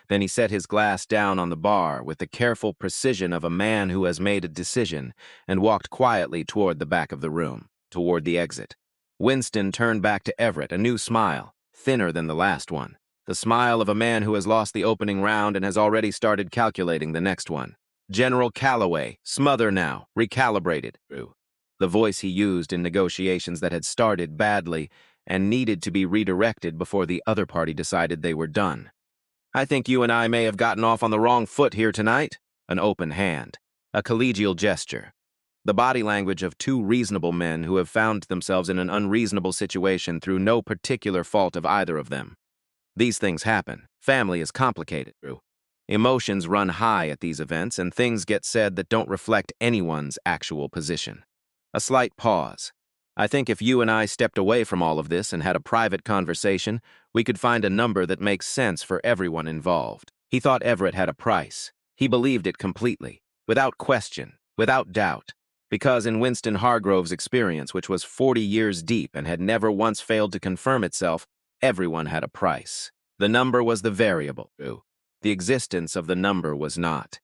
Then he set his glass down on the bar with the careful precision of a man who has made a decision and walked quietly toward the back of the room, toward the exit. Winston turned back to Everett, a new smile, thinner than the last one. The smile of a man who has lost the opening round and has already started calculating the next one. General Calloway, smother now, recalibrated. The voice he used in negotiations that had started badly and needed to be redirected before the other party decided they were done. I think you and I may have gotten off on the wrong foot here tonight. An open hand, a collegial gesture. The body language of two reasonable men who have found themselves in an unreasonable situation through no particular fault of either of them. These things happen. Family is complicated. Emotions run high at these events, and things get said that don't reflect anyone's actual position. A slight pause. I think if you and I stepped away from all of this and had a private conversation, we could find a number that makes sense for everyone involved. He thought Everett had a price. He believed it completely, without question, without doubt, because in Winston Hargrove's experience, which was 40 years deep and had never once failed to confirm itself, everyone had a price. The number was the variable. The existence of the number was not.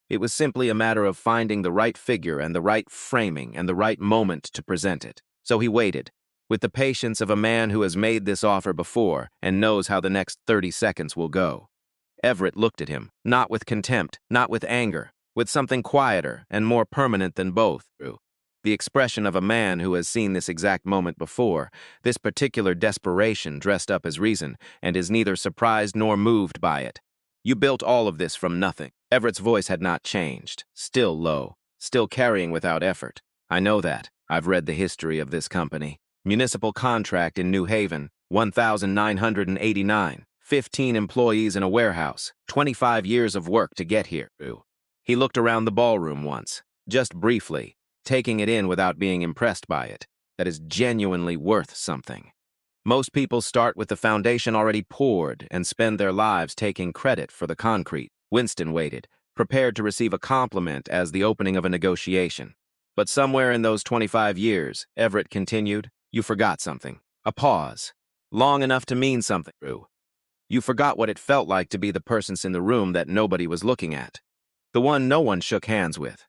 It was simply a matter of finding the right figure and the right framing and the right moment to present it. So he waited, with the patience of a man who has made this offer before and knows how the next 30 seconds will go. Everett looked at him, not with contempt, not with anger, with something quieter and more permanent than both. The expression of a man who has seen this exact moment before, this particular desperation dressed up as reason, and is neither surprised nor moved by it. You built all of this from nothing. Everett's voice had not changed, still low, still carrying without effort. I know that. I've read the history of this company. Municipal contract in New Haven, 1,989. 15 employees in a warehouse. 25 years of work to get here. He looked around the ballroom once, just briefly, taking it in without being impressed by it. That is genuinely worth something. Most people start with the foundation already poured and spend their lives taking credit for the concrete. Winston waited, prepared to receive a compliment as the opening of a negotiation. But somewhere in those 25 years, Everett continued, you forgot something. A pause. Long enough to mean something. You forgot what it felt like to be the person in the room that nobody was looking at. The one no one shook hands with.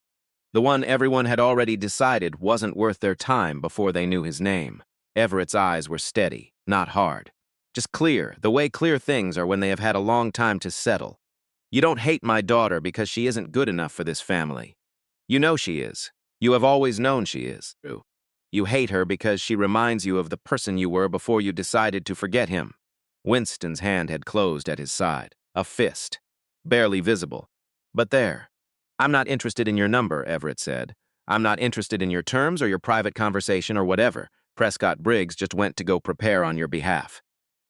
The one everyone had already decided wasn't worth their time before they knew his name. Everett's eyes were steady, not hard. Just clear, the way clear things are when they have had a long time to settle. You don't hate my daughter because she isn't good enough for this family. You know she is. You have always known she is. You hate her because she reminds you of the person you were before you decided to forget him. Winston's hand had closed at his side, a fist, barely visible. But there. I'm not interested in your number, Everett said. I'm not interested in your terms or your private conversation or whatever. Prescott Briggs just went to go prepare on your behalf.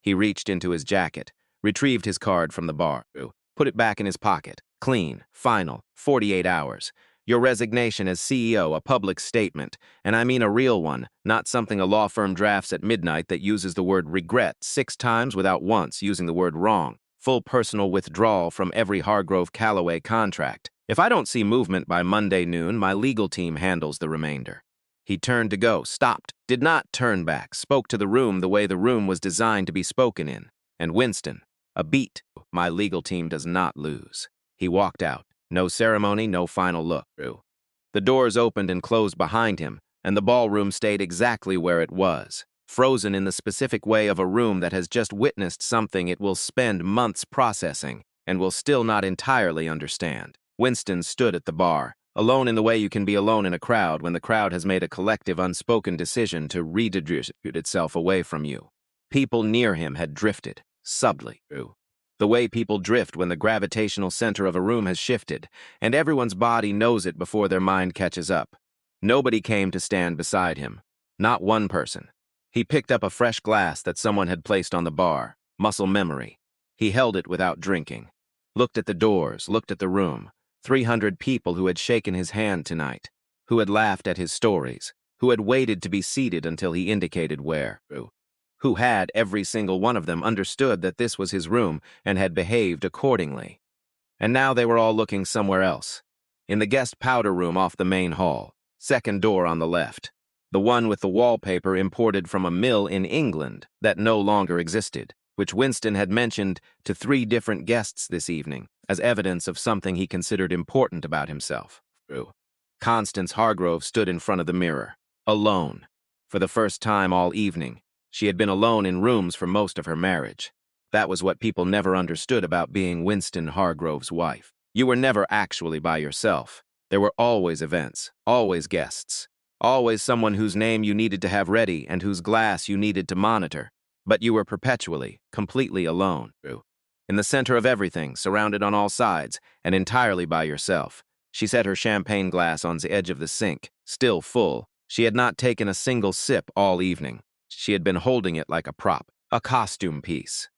He reached into his jacket, retrieved his card from the bar, put it back in his pocket. Clean, final, 48 hours. Your resignation as CEO, a public statement, and I mean a real one, not something a law firm drafts at midnight that uses the word regret 6 times without once using the word wrong. full personal withdrawal from every Hargrove Calloway contract. If I don't see movement by Monday noon, my legal team handles the remainder. He turned to go, stopped, did not turn back, spoke to the room the way the room was designed to be spoken in. And Winston, a beat, my legal team does not lose. He walked out. No ceremony, no final look through. The doors opened and closed behind him, and the ballroom stayed exactly where it was, frozen in the specific way of a room that has just witnessed something it will spend months processing and will still not entirely understand. Winston stood at the bar, alone in the way you can be alone in a crowd when the crowd has made a collective unspoken decision to redistribute itself away from you. People near him had drifted, subtly, through. The way people drift when the gravitational center of a room has shifted, and everyone's body knows it before their mind catches up. Nobody came to stand beside him. Not one person. He picked up a fresh glass that someone had placed on the bar. Muscle memory. He held it without drinking. Looked at the doors, looked at the room. 300 people who had shaken his hand tonight, who had laughed at his stories, who had waited to be seated until he indicated where, who had, every single one of them, understood that this was his room and had behaved accordingly. And now they were all looking somewhere else. In the guest powder room off the main hall, second door on the left, the one with the wallpaper imported from a mill in England that no longer existed, which Winston had mentioned to 3 different guests this evening as evidence of something he considered important about himself. Constance Hargrove stood in front of the mirror, alone. For the first time all evening, she had been alone in rooms for most of her marriage. That was what people never understood about being Winston Hargrove's wife. You were never actually by yourself. There were always events, always guests, always someone whose name you needed to have ready and whose glass you needed to monitor. But you were perpetually, completely alone, in the center of everything, surrounded on all sides, and entirely by yourself. She set her champagne glass on the edge of the sink, still full. She had not taken a single sip all evening. She had been holding it like a prop, a costume piece.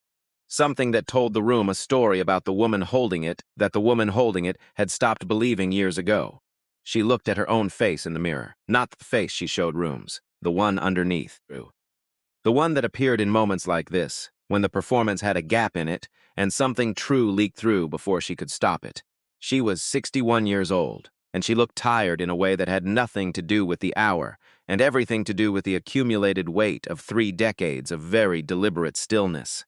Something that told the room a story about the woman holding it, that the woman holding it had stopped believing years ago. She looked at her own face in the mirror, not the face she showed rooms, the one underneath. The one that appeared in moments like this, when the performance had a gap in it, and something true leaked through before she could stop it. She was 61 years old, and she looked tired in a way that had nothing to do with the hour, and everything to do with the accumulated weight of 3 decades of very deliberate stillness.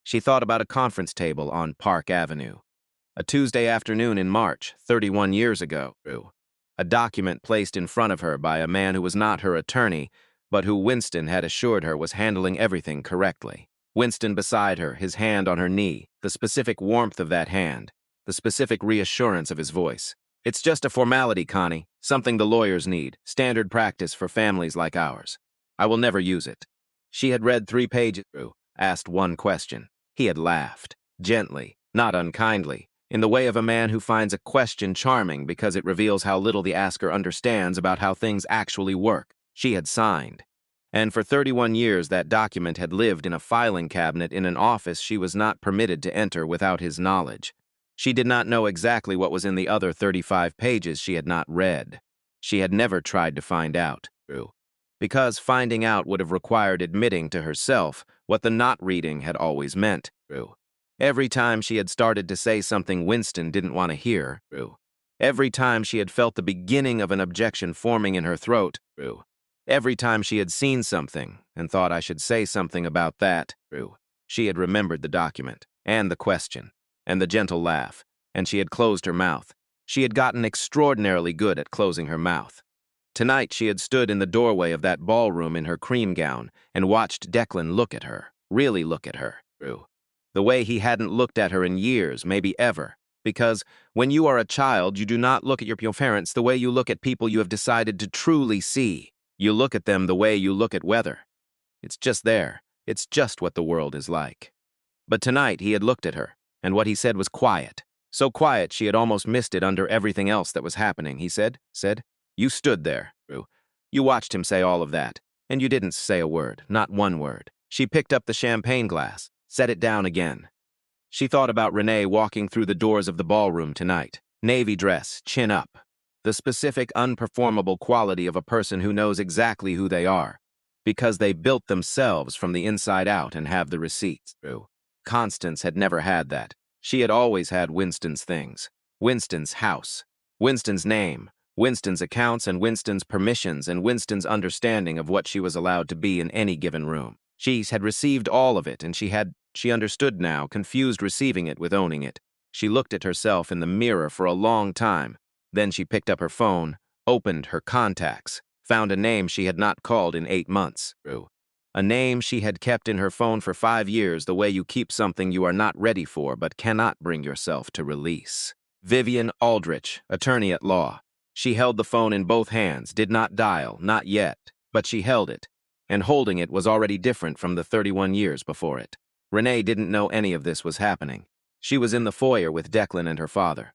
She thought about a conference table on Park Avenue. A Tuesday afternoon in March, 31 years ago. A document placed in front of her by a man who was not her attorney, but who Winston had assured her was handling everything correctly. Winston beside her, his hand on her knee, the specific warmth of that hand, the specific reassurance of his voice. It's just a formality, Connie, something the lawyers need, standard practice for families like ours. I will never use it. She had read 3 pages through, asked one question. He had laughed, gently, not unkindly, in the way of a man who finds a question charming because it reveals how little the asker understands about how things actually work. She had signed. And for 31 years that document had lived in a filing cabinet in an office she was not permitted to enter without his knowledge. She did not know exactly what was in the other 35 pages she had not read. She had never tried to find out, because finding out would have required admitting to herself what the not reading had always meant, Every time she had started to say something Winston didn't want to hear, Every time she had felt the beginning of an objection forming in her throat, Every time she had seen something and thought I should say something about that, she had remembered the document, and the question, and the gentle laugh, and she had closed her mouth. She had gotten extraordinarily good at closing her mouth. Tonight she had stood in the doorway of that ballroom in her cream gown and watched Declan look at her, really look at her, the way he hadn't looked at her in years, maybe ever. Because when you are a child, you do not look at your parents the way you look at people you have decided to truly see. You look at them the way you look at weather. It's just there. It's just what the world is like. But tonight he had looked at her, and what he said was quiet. So quiet she had almost missed it under everything else that was happening. He said, you stood there, You watched him say all of that, and you didn't say a word, not one word. She picked up the champagne glass, set it down again. She thought about Renee walking through the doors of the ballroom tonight. Navy dress, chin up. The specific, unperformable quality of a person who knows exactly who they are, because they built themselves from the inside out and have the receipts. Constance had never had that. She had always had Winston's things. Winston's house. Winston's name. Winston's accounts and Winston's permissions and Winston's understanding of what she was allowed to be in any given room. She had received all of it, and she understood now, confused receiving it with owning it. She looked at herself in the mirror for a long time. Then she picked up her phone, opened her contacts, found a name she had not called in 8 months. A name she had kept in her phone for 5 years, the way you keep something you are not ready for but cannot bring yourself to release. Vivian Aldrich, attorney at law. She held the phone in both hands, did not dial, not yet, but she held it. And holding it was already different from the 31 years before it. Renee didn't know any of this was happening. She was in the foyer with Declan and her father,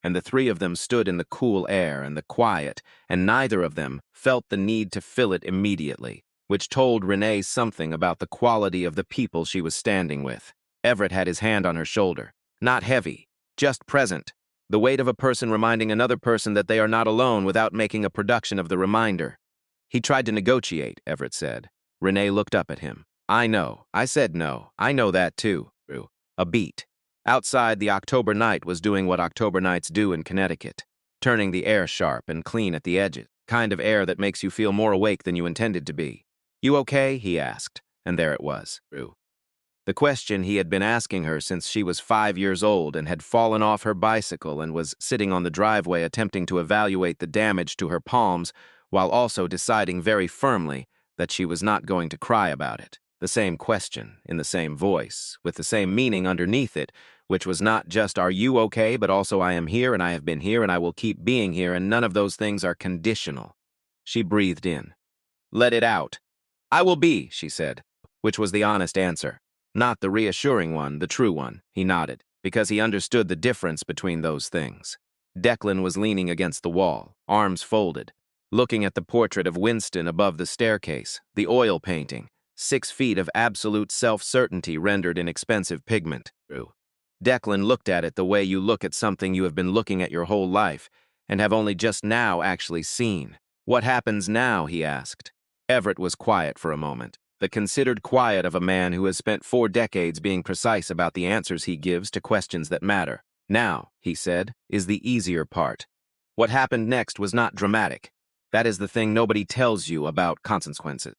and the three of them stood in the cool air and the quiet, and neither of them felt the need to fill it immediately, which told Renee something about the quality of the people she was standing with. Everett had his hand on her shoulder. Not heavy, just present. The weight of a person reminding another person that they are not alone without making a production of the reminder. He tried to negotiate, Everett said. Renee looked up at him. I know. I said no. I know that too. A beat. Outside, the October night was doing what October nights do in Connecticut, turning the air sharp and clean at the edges, kind of air that makes you feel more awake than you intended to be. You okay? He asked, and there it was. The question he had been asking her since she was 5 years old and had fallen off her bicycle and was sitting on the driveway attempting to evaluate the damage to her palms while also deciding very firmly that she was not going to cry about it. The same question, in the same voice, with the same meaning underneath it, which was not just are you okay, but also I am here and I have been here and I will keep being here, and none of those things are conditional. She breathed in. Let it out. I will be, she said, which was the honest answer. Not the reassuring one, the true one. He nodded, because he understood the difference between those things. Declan was leaning against the wall, arms folded, looking at the portrait of Winston above the staircase, the oil painting, 6 feet of absolute self-certainty rendered in expensive pigment. Declan looked at it the way you look at something you have been looking at your whole life and have only just now actually seen. What happens now, he asked. Everett was quiet for a moment. The considered quiet of a man who has spent 4 decades being precise about the answers he gives to questions that matter. Now, he said, is the easier part. What happened next was not dramatic. That is the thing nobody tells you about consequences.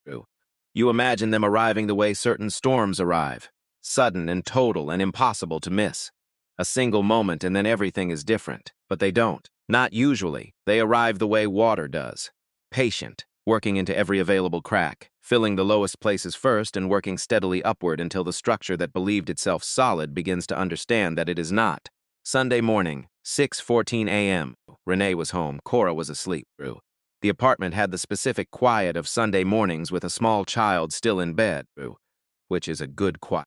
You imagine them arriving the way certain storms arrive, sudden and total and impossible to miss. A single moment and then everything is different, but they don't. Not usually. They arrive the way water does. Patient, working into every available crack, filling the lowest places first and working steadily upward until the structure that believed itself solid begins to understand that it is not. Sunday morning, 6:14 a.m. Renee was home. Cora was asleep. The apartment had the specific quiet of Sunday mornings with a small child still in bed, which is a good quiet,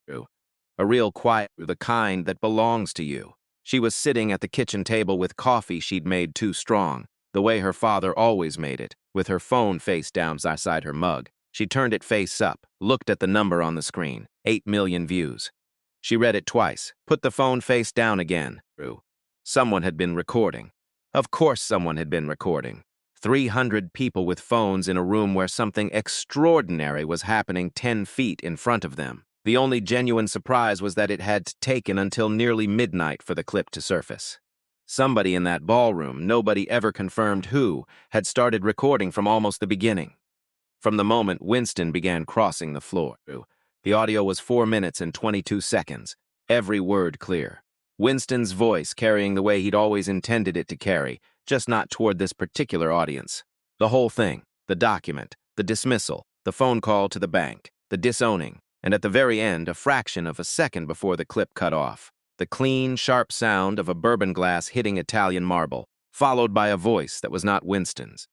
a real quiet, the kind that belongs to you. She was sitting at the kitchen table with coffee she'd made too strong, the way her father always made it, with her phone face down beside her mug. She turned it face up, looked at the number on the screen, 8 million views. She read it twice, put the phone face down again. Someone had been recording. Of course someone had been recording. 300 people with phones in a room where something extraordinary was happening 10 feet in front of them. The only genuine surprise was that it had taken until nearly midnight for the clip to surface. Somebody in that ballroom, nobody ever confirmed who, had started recording from almost the beginning. From the moment Winston began crossing the floor. The audio was 4 minutes and 22 seconds, every word clear. Winston's voice carrying the way he'd always intended it to carry, just not toward this particular audience. The whole thing, the document, the dismissal, the phone call to the bank, the disowning, and at the very end, a fraction of a second before the clip cut off, the clean, sharp sound of a bourbon glass hitting Italian marble, followed by a voice that was not Winston's.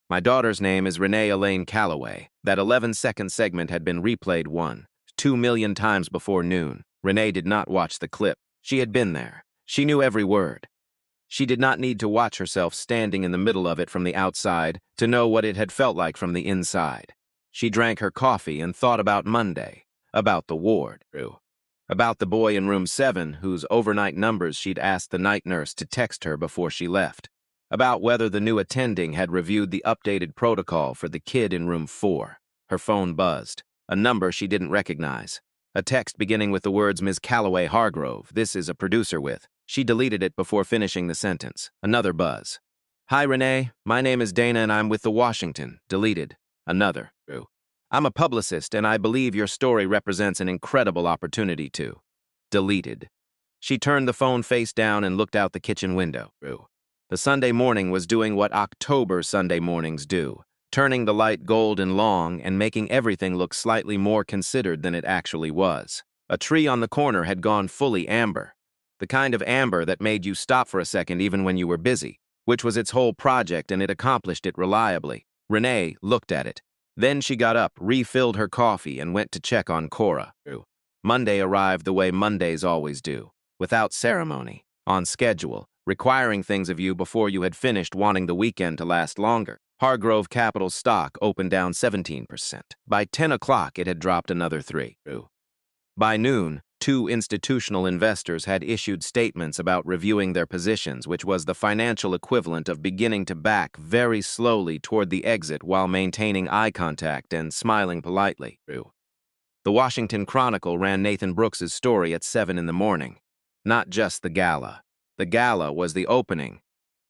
My daughter's name is Renee Elaine Calloway. That 11-second segment had been replayed 2 million times before noon. Renee did not watch the clip. She had been there. She knew every word. She did not need to watch herself standing in the middle of it from the outside to know what it had felt like from the inside. She drank her coffee and thought about Monday, about the ward, about the boy in room 7 whose overnight numbers she'd asked the night nurse to text her before she left, about whether the new attending had reviewed the updated protocol for the kid in room 4. Her phone buzzed, a number she didn't recognize. A text beginning with the words Ms. Calloway Hargrove. This is a producer with. She deleted it before finishing the sentence. Another buzz. Hi, Renee. My name is Dana and I'm with the Washington. Deleted. Another. True. I'm a publicist and I believe your story represents an incredible opportunity to. Deleted. She turned the phone face down and looked out the kitchen window. True. The Sunday morning was doing what October Sunday mornings do, turning the light gold and long and making everything look slightly more considered than it actually was. A tree on the corner had gone fully amber. The kind of amber that made you stop for a second even when you were busy, which was its whole project and it accomplished it reliably. Renee looked at it. Then she got up, refilled her coffee, and went to check on Cora. Monday arrived the way Mondays always do, without ceremony, on schedule, requiring things of you before you had finished wanting the weekend to last longer. Hargrove Capital's stock opened down 17%. By 10 o'clock, it had dropped another 3. By noon, 2 institutional investors had issued statements about reviewing their positions, which was the financial equivalent of beginning to back very slowly toward the exit while maintaining eye contact and smiling politely. The Washington Chronicle ran Nathan Brooks's story at 7 in the morning. Not just the gala. The gala was the opening.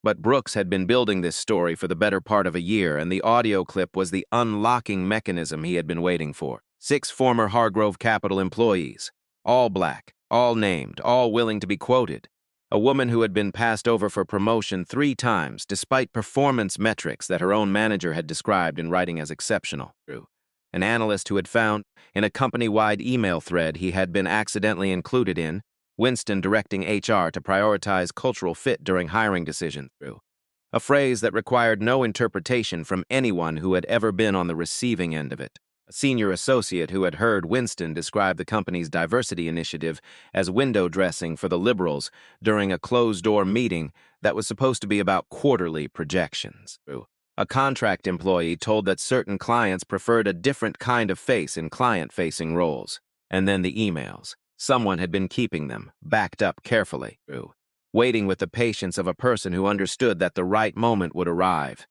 But Brooks had been building this story for the better part of a year, and the audio clip was the unlocking mechanism he had been waiting for. 6 former Hargrove Capital employees. All black, all named, all willing to be quoted. A woman who had been passed over for promotion 3 times despite performance metrics that her own manager had described in writing as exceptional. An analyst who had found, in a company-wide email thread he had been accidentally included in, Winston directing HR to prioritize cultural fit during hiring decisions. A phrase that required no interpretation from anyone who had ever been on the receiving end of it. A senior associate who had heard Winston describe the company's diversity initiative as window dressing for the liberals during a closed-door meeting that was supposed to be about quarterly projections. A contract employee told that certain clients preferred a different kind of face in client-facing roles. And then the emails. Someone had been keeping them, backed up carefully. Waiting with the patience of a person who understood that the right moment would arrive,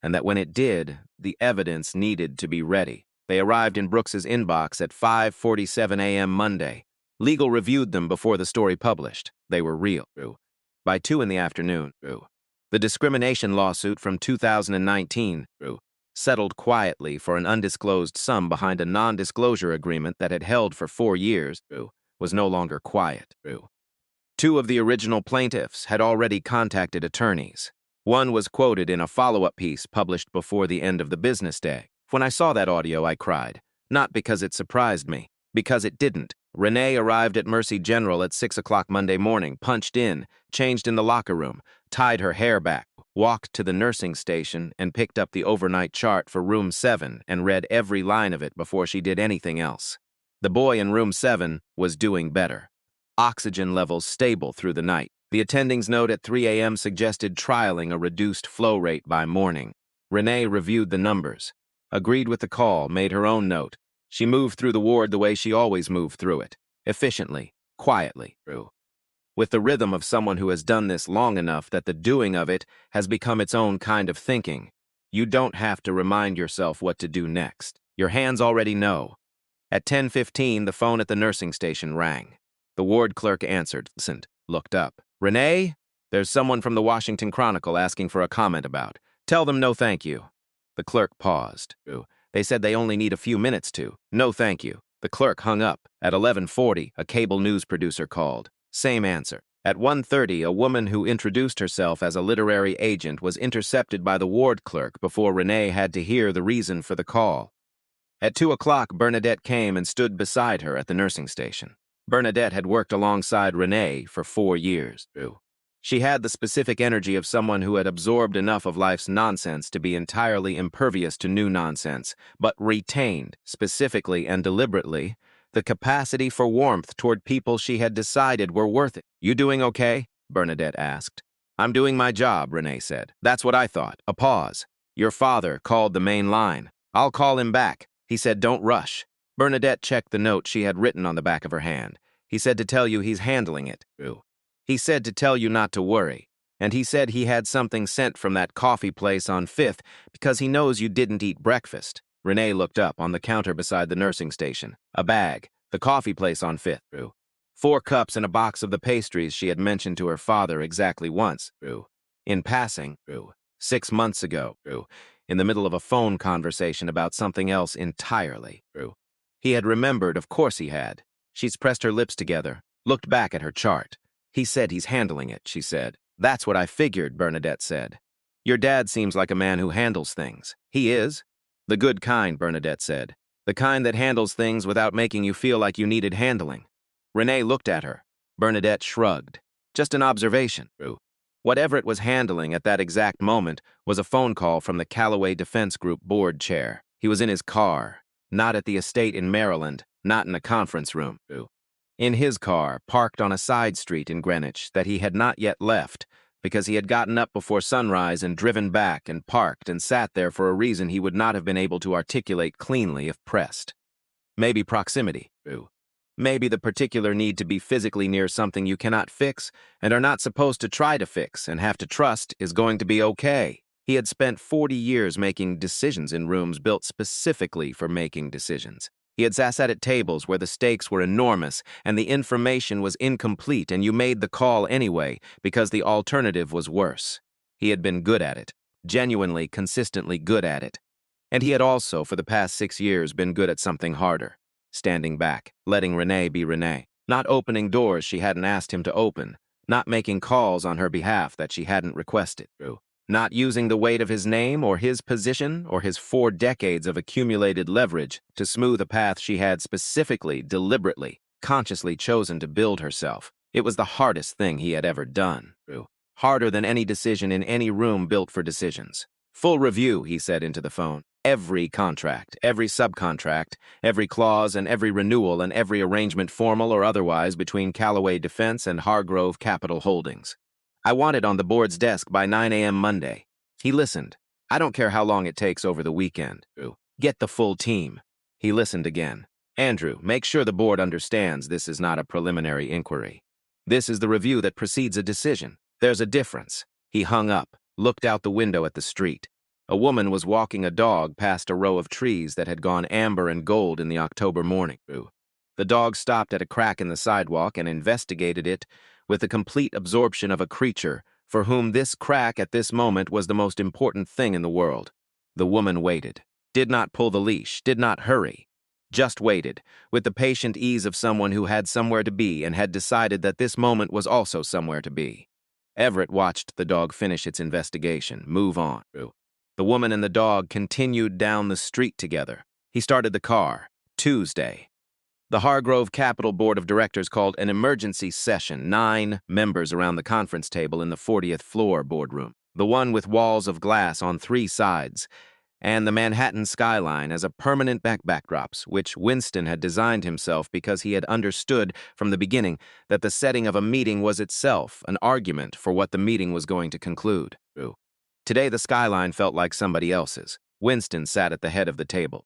and that when it did, the evidence needed to be ready. They arrived in Brooks's inbox at 5:47 a.m. Monday. Legal reviewed them before the story published. They were real. By 2 in the afternoon, the discrimination lawsuit from 2019, settled quietly for an undisclosed sum behind a non-disclosure agreement that had held for 4 years, was no longer quiet. 2 of the original plaintiffs had already contacted attorneys. One was quoted in a follow-up piece published before the end of the business day. When I saw that audio, I cried. Not because it surprised me, because it didn't. Renee arrived at Mercy General at 6 o'clock Monday morning, punched in, changed in the locker room, tied her hair back, walked to the nursing station, and picked up the overnight chart for room 7 and read every line of it before she did anything else. The boy in room 7 was doing better. Oxygen levels stable through the night. The attending's note at 3 a.m. suggested trialing a reduced flow rate by morning. Renee reviewed the numbers, agreed with the call, made her own note. She moved through the ward the way she always moved through it, efficiently, quietly. With the rhythm of someone who has done this long enough that the doing of it has become its own kind of thinking. You don't have to remind yourself what to do next. Your hands already know. At 10:15, the phone at the nursing station rang. The ward clerk answered, looked up. Renee, there's someone from the Washington Chronicle asking for a comment about. Tell them no thank you. The clerk paused. They said they only need a few minutes to. No thank you. The clerk hung up. At 11:40, a cable news producer called. Same answer. At 1:30, a woman who introduced herself as a literary agent was intercepted by the ward clerk before Renee had to hear the reason for the call. At 2 o'clock, Bernadette came and stood beside her at the nursing station. Bernadette had worked alongside Renee for 4 years. She had the specific energy of someone who had absorbed enough of life's nonsense to be entirely impervious to new nonsense, but retained, specifically and deliberately, the capacity for warmth toward people she had decided were worth it. You doing okay? Bernadette asked. I'm doing my job, Renee said. That's what I thought. A pause. Your father called the main line. I'll call him back. He said, don't rush. Bernadette checked the note she had written on the back of her hand. He said to tell you he's handling it. He said to tell you not to worry. And he said he had something sent from that coffee place on 5th because he knows you didn't eat breakfast. Renee looked up on the counter beside the nursing station. A bag. The coffee place on Fifth, Rue. 4 cups and a box of the pastries she had mentioned to her father exactly once, Rue. In passing, Rue. 6 months ago, Rue. In the middle of a phone conversation about something else entirely, Rue. He had remembered, of course he had. She's pressed her lips together, looked back at her chart. He said he's handling it, she said. That's what I figured, Bernadette said. Your dad seems like a man who handles things. He is. The good kind, Bernadette said. The kind that handles things without making you feel like you needed handling. Renee looked at her. Bernadette shrugged. Just an observation, Rue. What Everett was handling at that exact moment was a phone call from the Callaway Defense Group board chair. He was in his car, not at the estate in Maryland, not in a conference room, Rue. In his car, parked on a side street in Greenwich that he had not yet left, because he had gotten up before sunrise and driven back and parked and sat there for a reason he would not have been able to articulate cleanly if pressed. Maybe proximity, Rue. Maybe the particular need to be physically near something you cannot fix and are not supposed to try to fix and have to trust is going to be okay. He had spent 40 years making decisions in rooms built specifically for making decisions. He had sat at tables where the stakes were enormous and the information was incomplete and you made the call anyway because the alternative was worse. He had been good at it, genuinely, consistently good at it. And he had also, for the past 6 years, been good at something harder. Standing back, letting Renee be Renee. Not opening doors she hadn't asked him to open. Not making calls on her behalf that she hadn't requested, Rue. Not using the weight of his name or his position or his 4 decades of accumulated leverage to smooth a path she had specifically, deliberately, consciously chosen to build herself. It was the hardest thing he had ever done, Rue. Harder than any decision in any room built for decisions. Full review, he said into the phone. Every contract, every subcontract, every clause and every renewal and every arrangement formal or otherwise between Callaway Defense and Hargrove Capital Holdings. I want it on the board's desk by 9 a.m. Monday. He listened. I don't care how long it takes over the weekend, Andrew. Get the full team. He listened again. Andrew, make sure the board understands this is not a preliminary inquiry. This is the review that precedes a decision. There's a difference. He hung up, looked out the window at the street. A woman was walking a dog past a row of trees that had gone amber and gold in the October morning. The dog stopped at a crack in the sidewalk and investigated it with the complete absorption of a creature for whom this crack at this moment was the most important thing in the world. The woman waited, did not pull the leash, did not hurry, just waited, with the patient ease of someone who had somewhere to be and had decided that this moment was also somewhere to be. Everett watched the dog finish its investigation, move on. The woman and the dog continued down the street together. He started the car. Tuesday. The Hargrove Capital Board of Directors called an emergency session, 9 members around the conference table in the 40th floor boardroom, the one with walls of glass on 3 sides, and the Manhattan skyline as a permanent backdrops, which Winston had designed himself because he had understood from the beginning that the setting of a meeting was itself an argument for what the meeting was going to conclude. Today the skyline felt like somebody else's. Winston sat at the head of the table,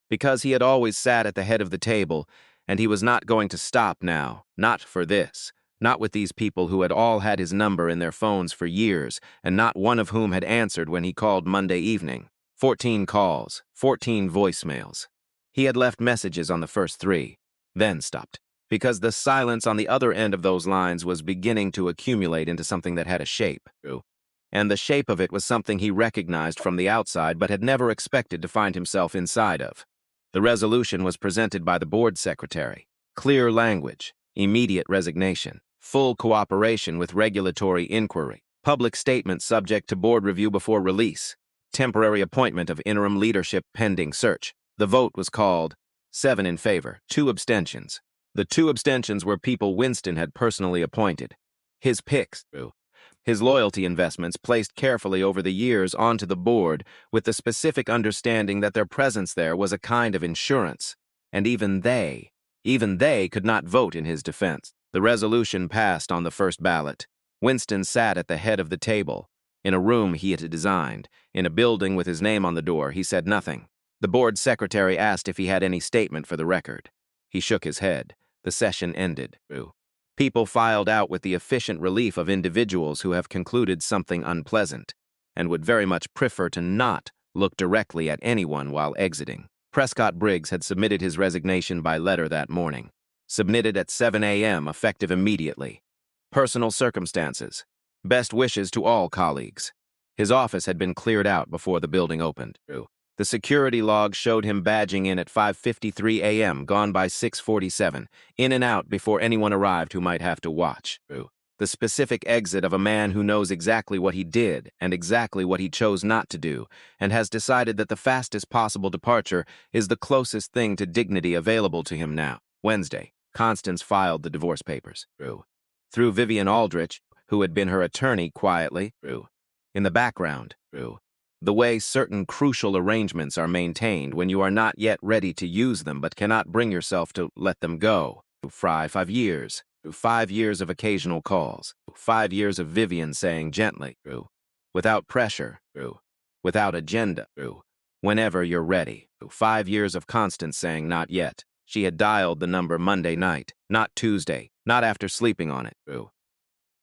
because he had always sat at the head of the table, and he was not going to stop now, not for this, not with these people who had all had his number in their phones for years, and not one of whom had answered when he called Monday evening. 14 calls, 14 voicemails. He had left messages on the first 3, then stopped, because the silence on the other end of those lines was beginning to accumulate into something that had a shape, and the shape of it was something he recognized from the outside but had never expected to find himself inside of. The resolution was presented by the board secretary. Clear language, immediate resignation, full cooperation with regulatory inquiry, public statement subject to board review before release, temporary appointment of interim leadership pending search. The vote was called 7 in favor, 2 abstentions. The 2 abstentions were people Winston had personally appointed. His picks, his loyalty investments placed carefully over the years onto the board with the specific understanding that their presence there was a kind of insurance. And even they could not vote in his defense. The resolution passed on the first ballot. Winston sat at the head of the table, in a room he had designed, in a building with his name on the door. He said nothing. The board secretary asked if he had any statement for the record. He shook his head. The session ended. People filed out with the efficient relief of individuals who have concluded something unpleasant and would very much prefer to not look directly at anyone while exiting. Prescott Briggs had submitted his resignation by letter that morning. Submitted at 7 a.m., effective immediately. Personal circumstances. Best wishes to all colleagues. His office had been cleared out before the building opened. The security log showed him badging in at 5:53 a.m., gone by 6:47, in and out before anyone arrived who might have to watch. The specific exit of a man who knows exactly what he did and exactly what he chose not to do, and has decided that the fastest possible departure is the closest thing to dignity available to him now. Wednesday, Constance filed the divorce papers. Through Vivian Aldrich, who had been her attorney quietly. In the background. The way certain crucial arrangements are maintained when you are not yet ready to use them but cannot bring yourself to let them go. 5 years. 5 years of occasional calls. 5 years of Vivian saying gently, without pressure, without agenda, whenever you're ready. 5 years of Constance saying not yet. She had dialed the number Monday night, not Tuesday, not after sleeping on it.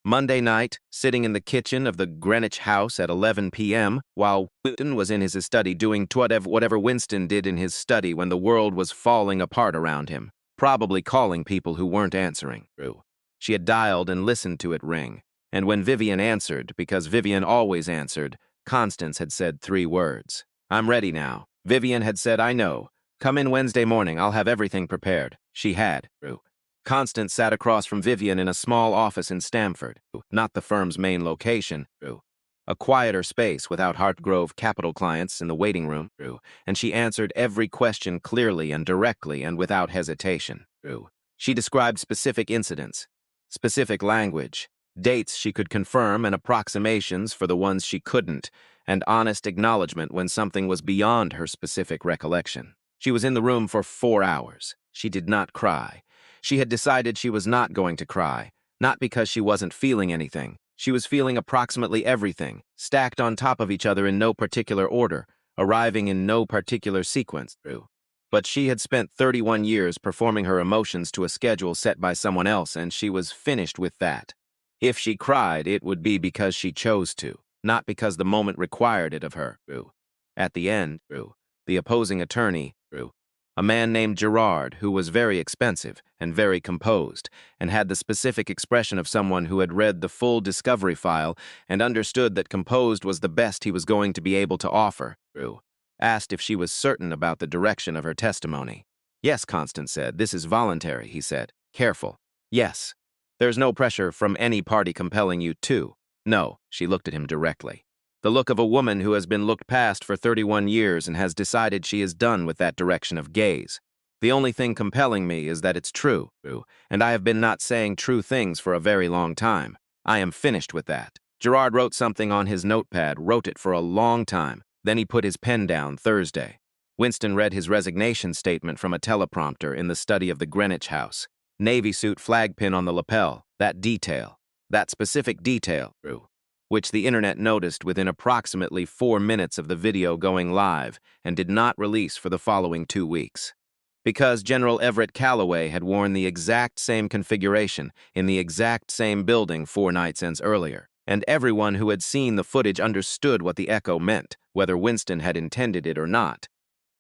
Monday night, sitting in the kitchen of the Greenwich house at 11 p.m., while Winston was in his study doing whatever Winston did in his study when the world was falling apart around him, probably calling people who weren't answering. She had dialed and listened to it ring, and when Vivian answered, because Vivian always answered, Constance had said 3 words. "I'm ready now." Vivian had said, "I know. Come in Wednesday morning, I'll have everything prepared." She had. Constance sat across from Vivian in a small office in Stamford, not the firm's main location, a quieter space without Hartgrove Capital clients in the waiting room, and she answered every question clearly and directly and without hesitation. She described specific incidents, specific language, dates she could confirm and approximations for the ones she couldn't, and honest acknowledgement when something was beyond her specific recollection. She was in the room for 4 hours. She did not cry. She had decided she was not going to cry, not because she wasn't feeling anything. She was feeling approximately everything, stacked on top of each other in no particular order, arriving in no particular sequence. But she had spent 31 years performing her emotions to a schedule set by someone else, and she was finished with that. If she cried, it would be because she chose to, not because the moment required it of her. At the end, the opposing attorney, a man named Gerard, who was very expensive and very composed, and had the specific expression of someone who had read the full discovery file and understood that composed was the best he was going to be able to offer, asked if she was certain about the direction of her testimony. "Yes," Constance said. "This is voluntary," he said. "Careful. Yes. There's no pressure from any party compelling you to." "No," she looked at him directly. The look of a woman who has been looked past for 31 years and has decided she is done with that direction of gaze. "The only thing compelling me is that it's true, and I have been not saying true things for a very long time. I am finished with that." Gerard wrote something on his notepad, wrote it for a long time. Then he put his pen down Thursday. Winston read his resignation statement from a teleprompter in the study of the Greenwich house. Navy suit flag pin on the lapel, that detail, that specific detail, which the internet noticed within approximately 4 minutes of the video going live and did not release for the following 2 weeks. Because General Everett Calloway had worn the exact same configuration in the exact same building 4 night ends earlier, and everyone who had seen the footage understood what the echo meant, whether Winston had intended it or not.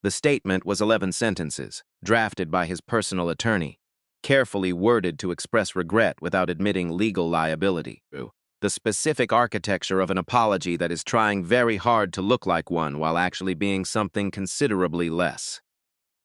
The statement was 11 sentences, drafted by his personal attorney, carefully worded to express regret without admitting legal liability. The specific architecture of an apology that is trying very hard to look like one while actually being something considerably less.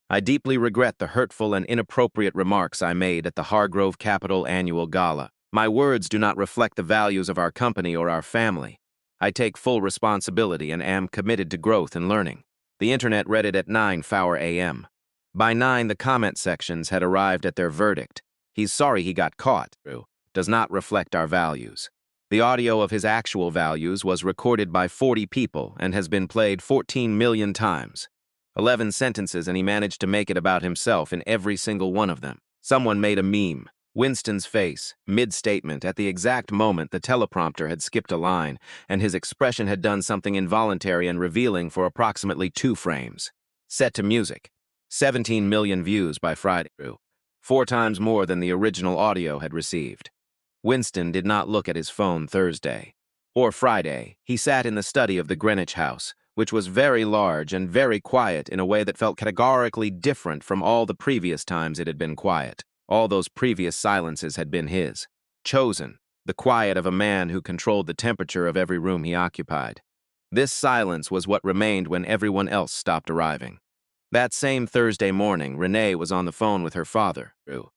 "I deeply regret the hurtful and inappropriate remarks I made at the Hargrove Capital Annual Gala. My words do not reflect the values of our company or our family. I take full responsibility and am committed to growth and learning." The internet read it at 9:04 a.m. By 9, the comment sections had arrived at their verdict. "He's sorry he got caught. Does not reflect our values." The audio of his actual values was recorded by 40 people and has been played 14 million times. 11 sentences, and he managed to make it about himself in every single one of them. Someone made a meme. Winston's face, mid-statement, at the exact moment the teleprompter had skipped a line, and his expression had done something involuntary and revealing for approximately 2 frames. Set to music. 17 million views by Friday. 4 times more than the original audio had received. Winston did not look at his phone Thursday. Or Friday. He sat in the study of the Greenwich house, which was very large and very quiet in a way that felt categorically different from all the previous times it had been quiet. All those previous silences had been his. Chosen, the quiet of a man who controlled the temperature of every room he occupied. This silence was what remained when everyone else stopped arriving. That same Thursday morning, Renee was on the phone with her father, Drew.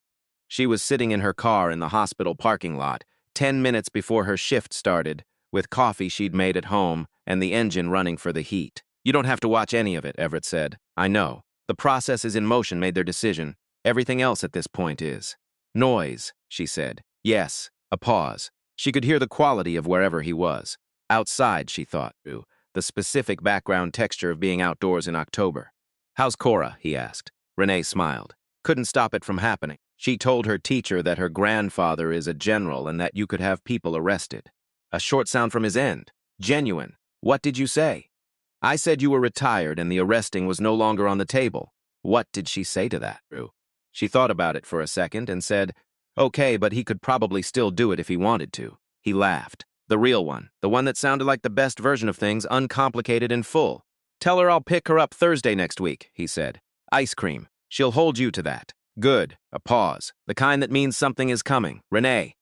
She was sitting in her car in the hospital parking lot, 10 minutes before her shift started, with coffee she'd made at home and the engine running for the heat. "You don't have to watch any of it," Everett said. "I know. The processes in motion made their decision. Everything else at this point is." "Noise," she said. "Yes." A pause. She could hear the quality of wherever he was. Outside, she thought, the specific background texture of being outdoors in October. "How's Cora?" he asked. Renee smiled. "Couldn't stop it from happening. She told her teacher that her grandfather is a general and that you could have people arrested." A short sound from his end. "Genuine. What did you say?" "I said you were retired and the arresting was no longer on the table." What did she say to that, Drew? She thought about it for a second and said, "Okay, but he could probably still do it if he wanted to." He laughed. The real one. The one that sounded like the best version of things, uncomplicated and full. "Tell her I'll pick her up Thursday next week," he said. "Ice cream. She'll hold you to that." "Good." A pause. "The kind that means something is coming. Renee."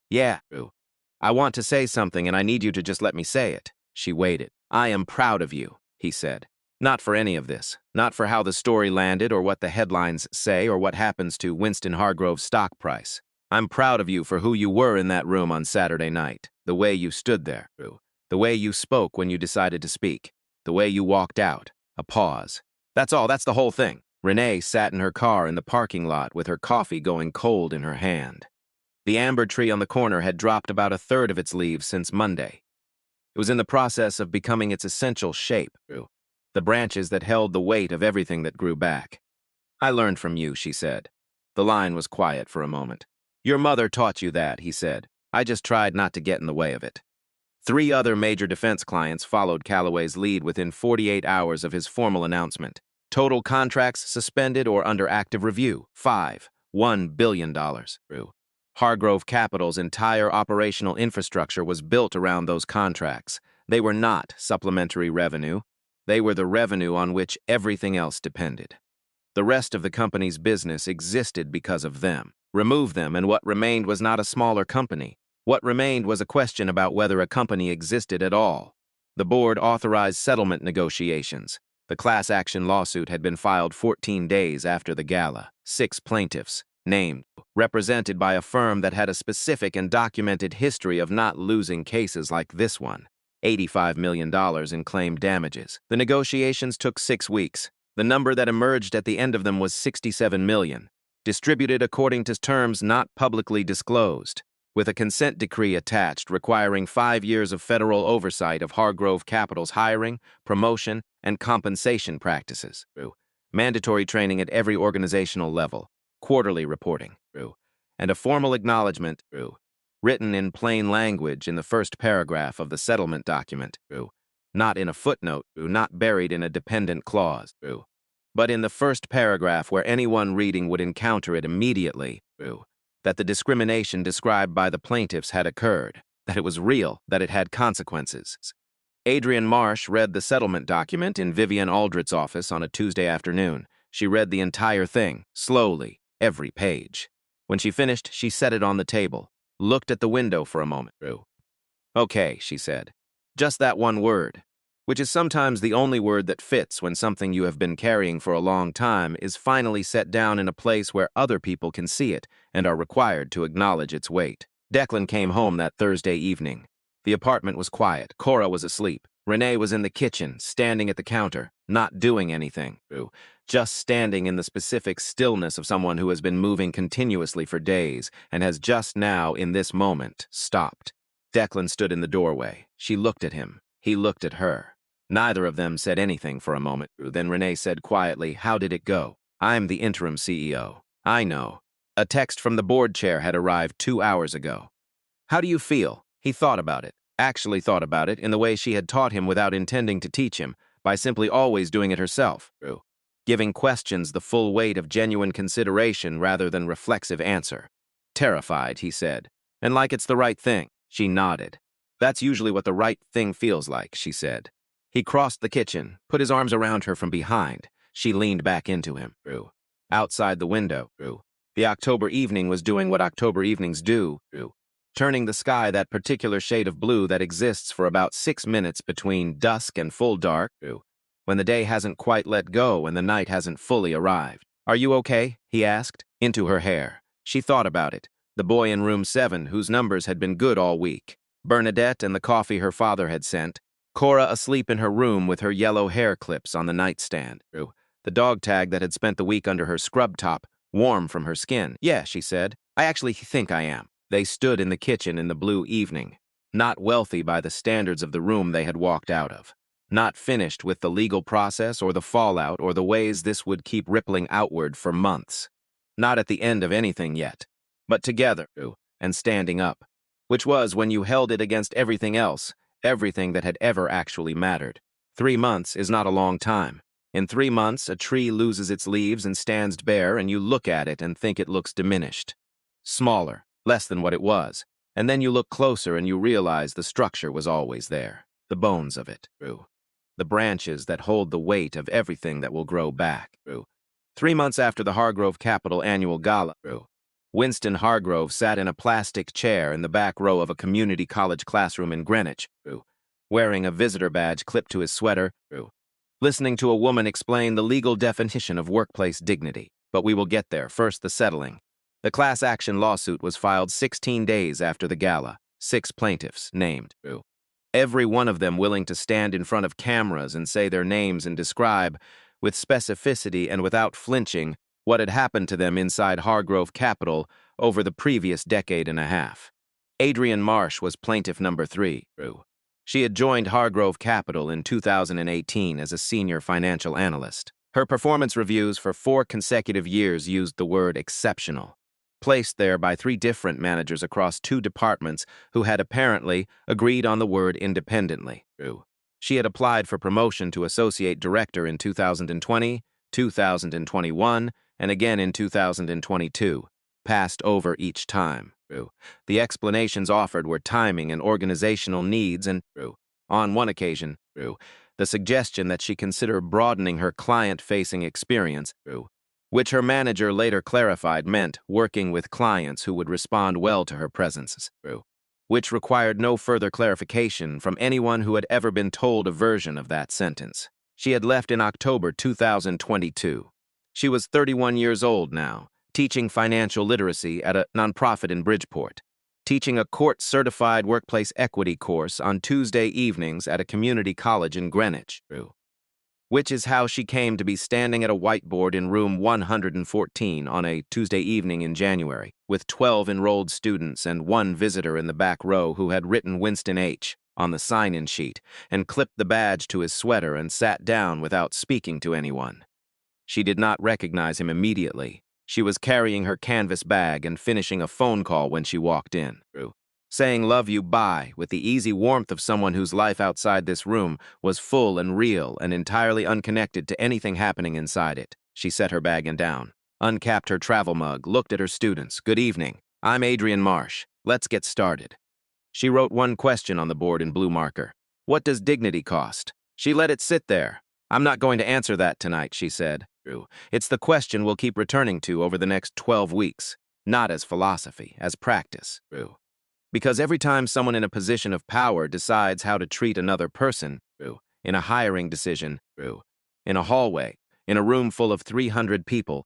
"Yeah, Drew. I want to say something and I need you to just let me say it." She waited. "I am proud of you," he said. "Not for any of this. Not for how the story landed or what the headlines say or what happens to Winston Hargrove's stock price. I'm proud of you for who you were in that room on Saturday night. The way you stood there, Drew. The way you spoke when you decided to speak. The way you walked out." A pause. "That's all. That's the whole thing." Renee sat in her car in the parking lot with her coffee going cold in her hand. The amber tree on the corner had dropped about a third of its leaves since Monday. It was in the process of becoming its essential shape, Drew. The branches that held the weight of everything that grew back. "I learned from you," she said. The line was quiet for a moment. "Your mother taught you that," he said. "I just tried not to get in the way of it." 3 other major defense clients followed Calloway's lead within 48 hours of his formal announcement. Total contracts suspended or under active review, 5. $1 billion. Hargrove Capital's entire operational infrastructure was built around those contracts. They were not supplementary revenue. They were the revenue on which everything else depended. The rest of the company's business existed because of them. Remove them, and what remained was not a smaller company. What remained was a question about whether a company existed at all. The board authorized settlement negotiations. The class action lawsuit had been filed 14 days after the gala. 6 plaintiffs, named, represented by a firm that had a specific and documented history of not losing cases like this one. $85 million in claimed damages. The negotiations took 6 weeks. The number that emerged at the end of them was $67 million, distributed according to terms not publicly disclosed, with a consent decree attached requiring 5 years of federal oversight of Hargrove Capital's hiring, promotion, and compensation practices. Mandatory training at every organizational level. Quarterly reporting, and a formal acknowledgement, written in plain language in the first paragraph of the settlement document, not in a footnote, not buried in a dependent clause, but in the first paragraph where anyone reading would encounter it immediately, that the discrimination described by the plaintiffs had occurred, that it was real, that it had consequences. Adrian Marsh read the settlement document in Vivian Aldrich's office on a Tuesday afternoon. She read the entire thing, slowly, every page. When she finished, she set it on the table, looked at the window for a moment. "Okay," she said. "Just that one word, which is sometimes the only word that fits when something you have been carrying for a long time is finally set down in a place where other people can see it and are required to acknowledge its weight." Declan came home that Thursday evening. The apartment was quiet. Cora was asleep. Renee was in the kitchen, standing at the counter, not doing anything, just standing in the specific stillness of someone who has been moving continuously for days and has just now, in this moment, stopped. Declan stood in the doorway. She looked at him. He looked at her. Neither of them said anything for a moment. Then Renee said quietly, "How did it go?" "I'm the interim CEO. I know. A text from the board chair had arrived 2 hours ago." "How do you feel?" He thought about it, actually thought about it in the way she had taught him without intending to teach him, by simply always doing it herself, giving questions the full weight of genuine consideration rather than reflexive answer. "Terrified," he said, "and like it's the right thing." She nodded. "That's usually what the right thing feels like," she said. He crossed the kitchen, put his arms around her from behind. She leaned back into him. Outside the window. The October evening was doing what October evenings do. Turning the sky that particular shade of blue that exists for about 6 minutes between dusk and full dark, when the day hasn't quite let go and the night hasn't fully arrived. "Are you okay?" he asked, into her hair. She thought about it. The boy in room 7, whose numbers had been good all week. Bernadette and the coffee her father had sent. Cora asleep in her room with her yellow hair clips on the nightstand. The dog tag that had spent the week under her scrub top, warm from her skin. "Yeah," she said. "I actually think I am." They stood in the kitchen in the blue evening, not wealthy by the standards of the room they had walked out of, not finished with the legal process or the fallout or the ways this would keep rippling outward for months, not at the end of anything yet, but together and standing up, which was when you held it against everything else, everything that had ever actually mattered. 3 months is not a long time. In 3 months, a tree loses its leaves and stands bare, and you look at it and think it looks diminished, smaller, less than what it was, and then you look closer and you realize the structure was always there, the bones of it, the branches that hold the weight of everything that will grow back. 3 months after the Hargrove Capitol annual gala, Winston Hargrove sat in a plastic chair in the back row of a community college classroom in Greenwich, wearing a visitor badge clipped to his sweater, listening to a woman explain the legal definition of workplace dignity. But we will get there. First, the settling. The class action lawsuit was filed 16 days after the gala. 6 plaintiffs named. Every one of them willing to stand in front of cameras and say their names and describe, with specificity and without flinching, what had happened to them inside Hargrove Capitol over the previous decade and a half. Adrienne Marsh was plaintiff number 3. She had joined Hargrove Capitol in 2018 as a senior financial analyst. Her performance reviews for 4 consecutive years used the word exceptional, placed there by 3 different managers across 2 departments who had apparently agreed on the word independently. She had applied for promotion to associate director in 2020, 2021, and again in 2022, passed over each time. The explanations offered were timing and organizational needs and, on one occasion, the suggestion that she consider broadening her client-facing experience, which her manager later clarified meant working with clients who would respond well to her presence, which required no further clarification from anyone who had ever been told a version of that sentence. She had left in October 2022. She was 31 years old now, teaching financial literacy at a nonprofit in Bridgeport, teaching a court-certified workplace equity course on Tuesday evenings at a community college in Greenwich, which is how she came to be standing at a whiteboard in room 114 on a Tuesday evening in January, with 12 enrolled students and 1 visitor in the back row who had written Winston H. on the sign-in sheet and clipped the badge to his sweater and sat down without speaking to anyone. She did not recognize him immediately. She was carrying her canvas bag and finishing a phone call when she walked in, saying "love you, bye" with the easy warmth of someone whose life outside this room was full and real and entirely unconnected to anything happening inside it. She set her bag down, uncapped her travel mug, looked at her students. "Good evening. I'm Adrienne Marsh. Let's get started." She wrote 1 question on the board in blue marker. "What does dignity cost?" She let it sit there. "I'm not going to answer that tonight," she said. "It's the question we'll keep returning to over the next 12 weeks, not as philosophy, as practice. Because every time someone in a position of power decides how to treat another person, in a hiring decision, in a hallway, in a room full of 300 people,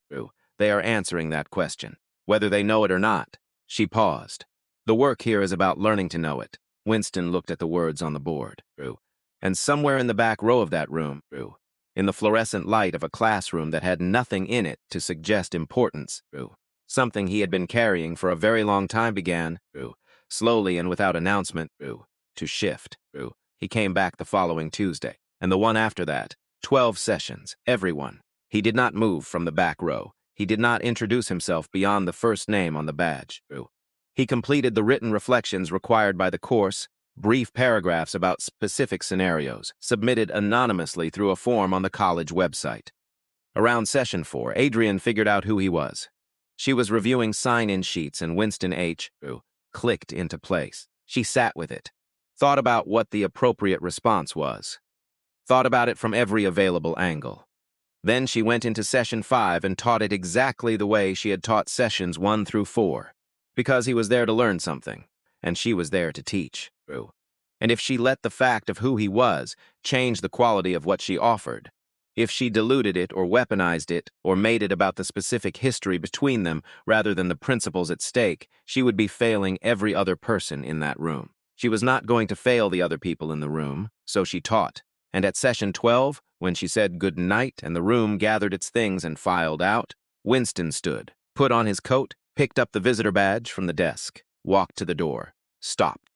they are answering that question, whether they know it or not." She paused. "The work here is about learning to know it." Winston looked at the words on the board. And somewhere in the back row of that room, in the fluorescent light of a classroom that had nothing in it to suggest importance, something he had been carrying for a very long time began, slowly and without announcement, to shift. He came back the following Tuesday, and the one after that, 12 sessions, everyone. He did not move from the back row. He did not introduce himself beyond the first name on the badge. He completed the written reflections required by the course, brief paragraphs about specific scenarios, submitted anonymously through a form on the college website. Around session 4, Adrienne figured out who he was. She was reviewing sign-in sheets and Winston H. clicked into place. She sat with it, thought about what the appropriate response was, thought about it from every available angle. Then she went into session 5 and taught it exactly the way she had taught sessions 1 through 4, because he was there to learn something, and she was there to teach. And if she let the fact of who he was change the quality of what she offered, if she diluted it or weaponized it or made it about the specific history between them rather than the principles at stake, she would be failing every other person in that room. She was not going to fail the other people in the room, so she taught. And at session 12, when she said good night and the room gathered its things and filed out, Winston stood, put on his coat, picked up the visitor badge from the desk, walked to the door, stopped.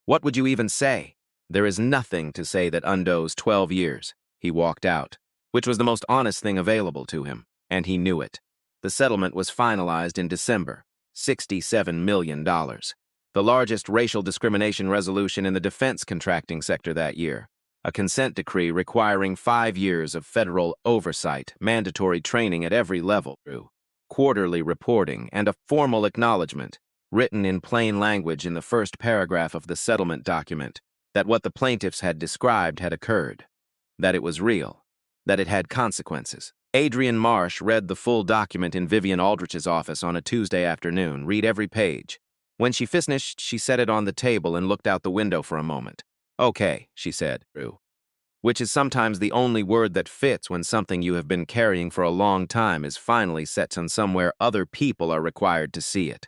What would you even say? There is nothing to say that undoes 12 years. He walked out, which was the most honest thing available to him, and he knew it. The settlement was finalized in December, $67 million, the largest racial discrimination resolution in the defense contracting sector that year. A consent decree requiring 5 years of federal oversight, mandatory training at every level, quarterly reporting, and a formal acknowledgement, written in plain language in the first paragraph of the settlement document, that what the plaintiffs had described had occurred, that it was real, that it had consequences. Adrian Marsh read the full document in Vivian Aldrich's office on a Tuesday afternoon, read every page. When she finished, she set it on the table and looked out the window for a moment. Okay, she said, which is sometimes the only word that fits when something you have been carrying for a long time is finally set on somewhere other people are required to see it.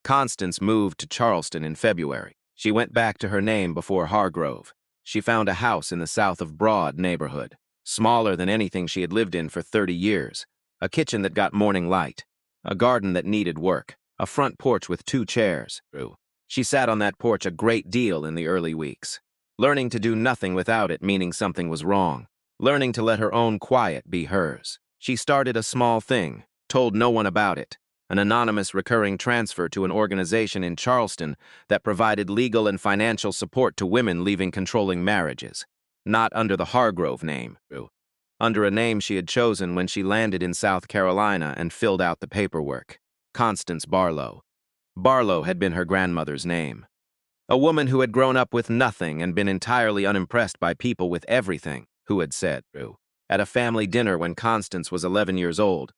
Constance moved to Charleston in February. She went back to her name before Hargrove. She found a house in the south of Broad neighborhood, smaller than anything she had lived in for 30 years, a kitchen that got morning light, a garden that needed work, a front porch with 2 chairs. She sat on that porch a great deal in the early weeks, learning to do nothing without it meaning something was wrong, learning to let her own quiet be hers. She started a small thing, told no one about it, an anonymous recurring transfer to an organization in Charleston that provided legal and financial support to women leaving controlling marriages, not under the Hargrove name, under a name she had chosen when she landed in South Carolina and filled out the paperwork, Constance Barlow. Barlow had been her grandmother's name. A woman who had grown up with nothing and been entirely unimpressed by people with everything, who had said, at a family dinner when Constance was 11 years old,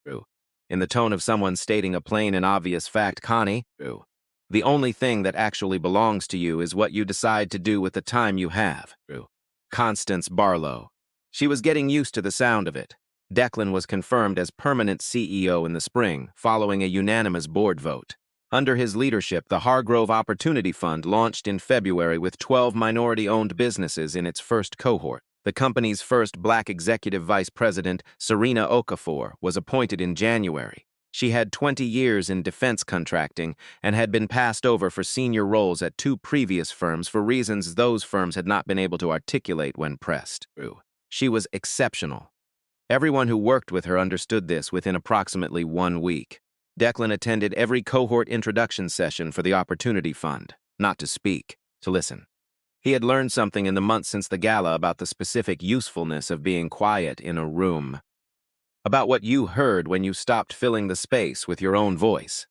in the tone of someone stating a plain and obvious fact, Connie, the only thing that actually belongs to you is what you decide to do with the time you have, Constance Barlow. She was getting used to the sound of it. Declan was confirmed as permanent CEO in the spring, following a unanimous board vote. Under his leadership, the Hargrove Opportunity Fund launched in February with 12 minority-owned businesses in its first cohort. The company's first black executive vice president, Serena Okafor, was appointed in January. She had 20 years in defense contracting and had been passed over for senior roles at 2 previous firms for reasons those firms had not been able to articulate when pressed. She was exceptional. Everyone who worked with her understood this within approximately 1 week. Declan attended every cohort introduction session for the Opportunity Fund, not to speak, to listen. He had learned something in the months since the gala about the specific usefulness of being quiet in a room, about what you heard when you stopped filling the space with your own voice.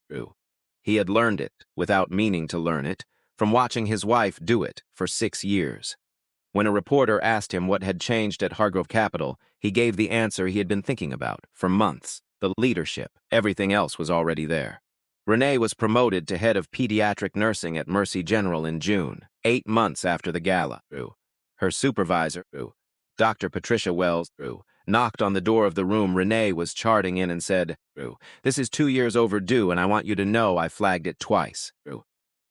He had learned it, without meaning to learn it, from watching his wife do it for 6 years. When a reporter asked him what had changed at Hargrove Capital, he gave the answer he had been thinking about for months. The leadership. Everything else was already there. Renee was promoted to head of pediatric nursing at Mercy General in June, 8 months after the gala. Her supervisor, Dr. Patricia Wells, knocked on the door of the room Renee was charting in and said, "This is 2 years overdue and I want you to know I flagged it twice."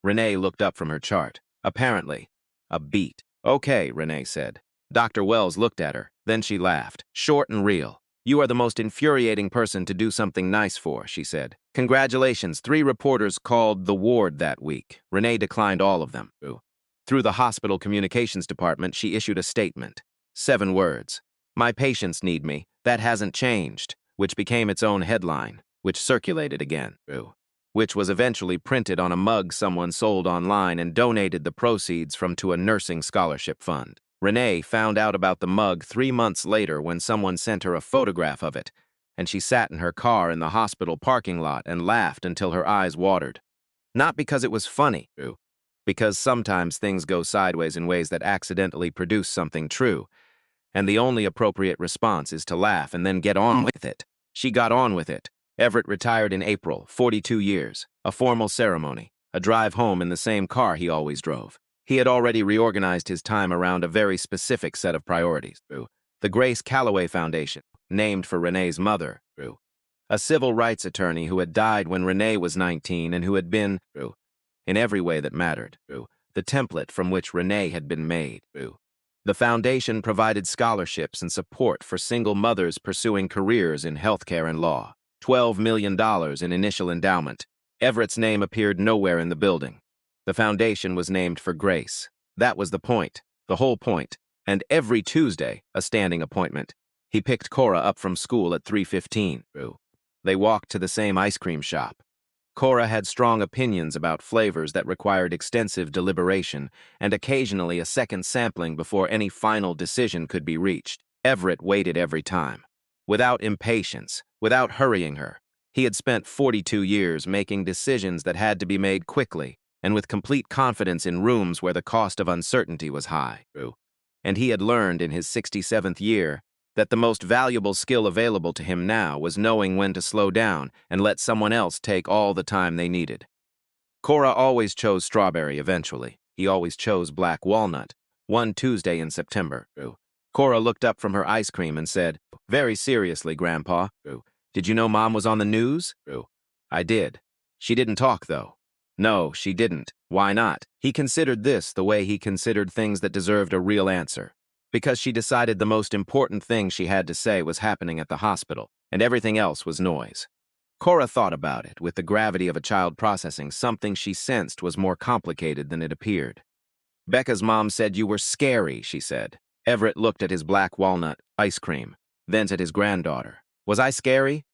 Renee looked up from her chart. Apparently, a beat. "Okay," Renee said. Dr. Wells looked at her. Then she laughed, short and real. "You are the most infuriating person to do something nice for," she said. "Congratulations, 3 reporters called the ward that week." Renee declined all of them. Through the hospital communications department, she issued a statement. 7 words. "My patients need me. That hasn't changed," which became its own headline, which circulated again, which was eventually printed on a mug someone sold online and donated the proceeds from to a nursing scholarship fund. Renee found out about the mug 3 months later when someone sent her a photograph of it, and she sat in her car in the hospital parking lot and laughed until her eyes watered. Not because it was funny, because sometimes things go sideways in ways that accidentally produce something true, And the only appropriate response is to laugh and then get on with it. She got on with it. Everett retired in April, 42 years, a formal ceremony, a drive home in the same car he always drove. He had already reorganized his time around a very specific set of priorities. The Grace Calloway Foundation, named for Renee's mother, a civil rights attorney who had died when Renee was 19 and who had been, in every way that mattered, the template from which Renee had been made. The foundation provided scholarships and support for single mothers pursuing careers in healthcare and law. $12 million in initial endowment. Everett's name appeared nowhere in the building. The foundation was named for Grace. That was the point, the whole point. And every Tuesday, a standing appointment. He picked Cora up from school at 3:15. They walked to the same ice cream shop. Cora had strong opinions about flavors that required extensive deliberation and occasionally a second sampling before any final decision could be reached. Everett waited every time. Without impatience, without hurrying her. He had spent 42 years making decisions that had to be made quickly and with complete confidence in rooms where the cost of uncertainty was high. And he had learned in his 67th year that the most valuable skill available to him now was knowing when to slow down and let someone else take all the time they needed. Cora always chose strawberry eventually. He always chose black walnut. One Tuesday in September. Cora looked up from her ice cream and said, "Very seriously, Grandpa, did you know Mom was on the news?" "I did." "She didn't talk, though." "No, she didn't. Why not?" He considered this the way he considered things that deserved a real answer. Because she decided the most important thing she had to say was happening at the hospital, and everything else was noise. Cora thought about it with the gravity of a child processing something she sensed was more complicated than it appeared. "Becca's mom said you were scary," she said. Everett looked at his black walnut ice cream, then at his granddaughter. "Was I scary?"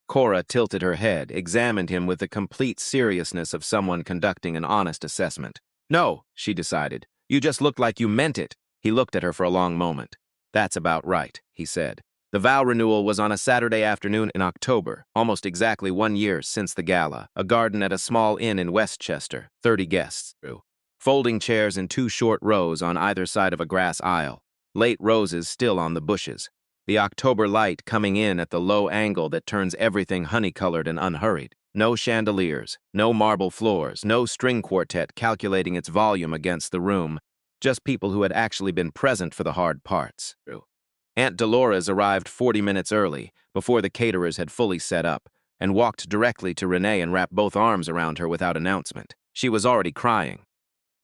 Cora tilted her head, examined him with the complete seriousness of someone conducting an honest assessment. "No," she decided. "You just looked like you meant it." He looked at her for a long moment. "That's about right," he said. The vow renewal was on a Saturday afternoon in October, almost exactly 1 year since the gala, a garden at a small inn in Westchester, 30 guests. Folding chairs in 2 short rows on either side of a grass aisle. Late roses still on the bushes. The October light coming in at the low angle that turns everything honey-colored and unhurried. No chandeliers, no marble floors, no string quartet calculating its volume against the room. Just people who had actually been present for the hard parts. Aunt Dolores arrived 40 minutes early, before the caterers had fully set up, and walked directly to Renee and wrapped both arms around her without announcement. She was already crying.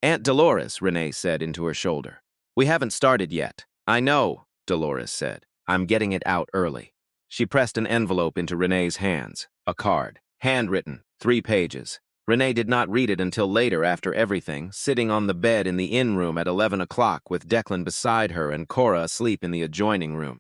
"Aunt Dolores," Renee said into her shoulder. "We haven't started yet." "I know," Dolores said. "I'm getting it out early." She pressed an envelope into Renee's hands. A card. Handwritten. 3 pages. Renee did not read it until later after everything, sitting on the bed in the inn room at 11 o'clock with Declan beside her and Cora asleep in the adjoining room.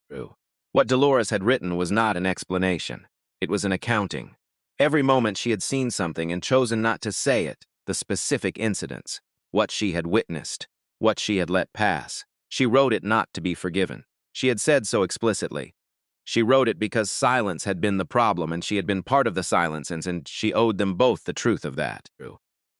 What Dolores had written was not an explanation. It was an accounting. Every moment she had seen something and chosen not to say it, the specific incidents, what she had witnessed, what she had let pass. She wrote it not to be forgiven. She had said so explicitly. She wrote it because silence had been the problem and she had been part of the silence and she owed them both the truth of that.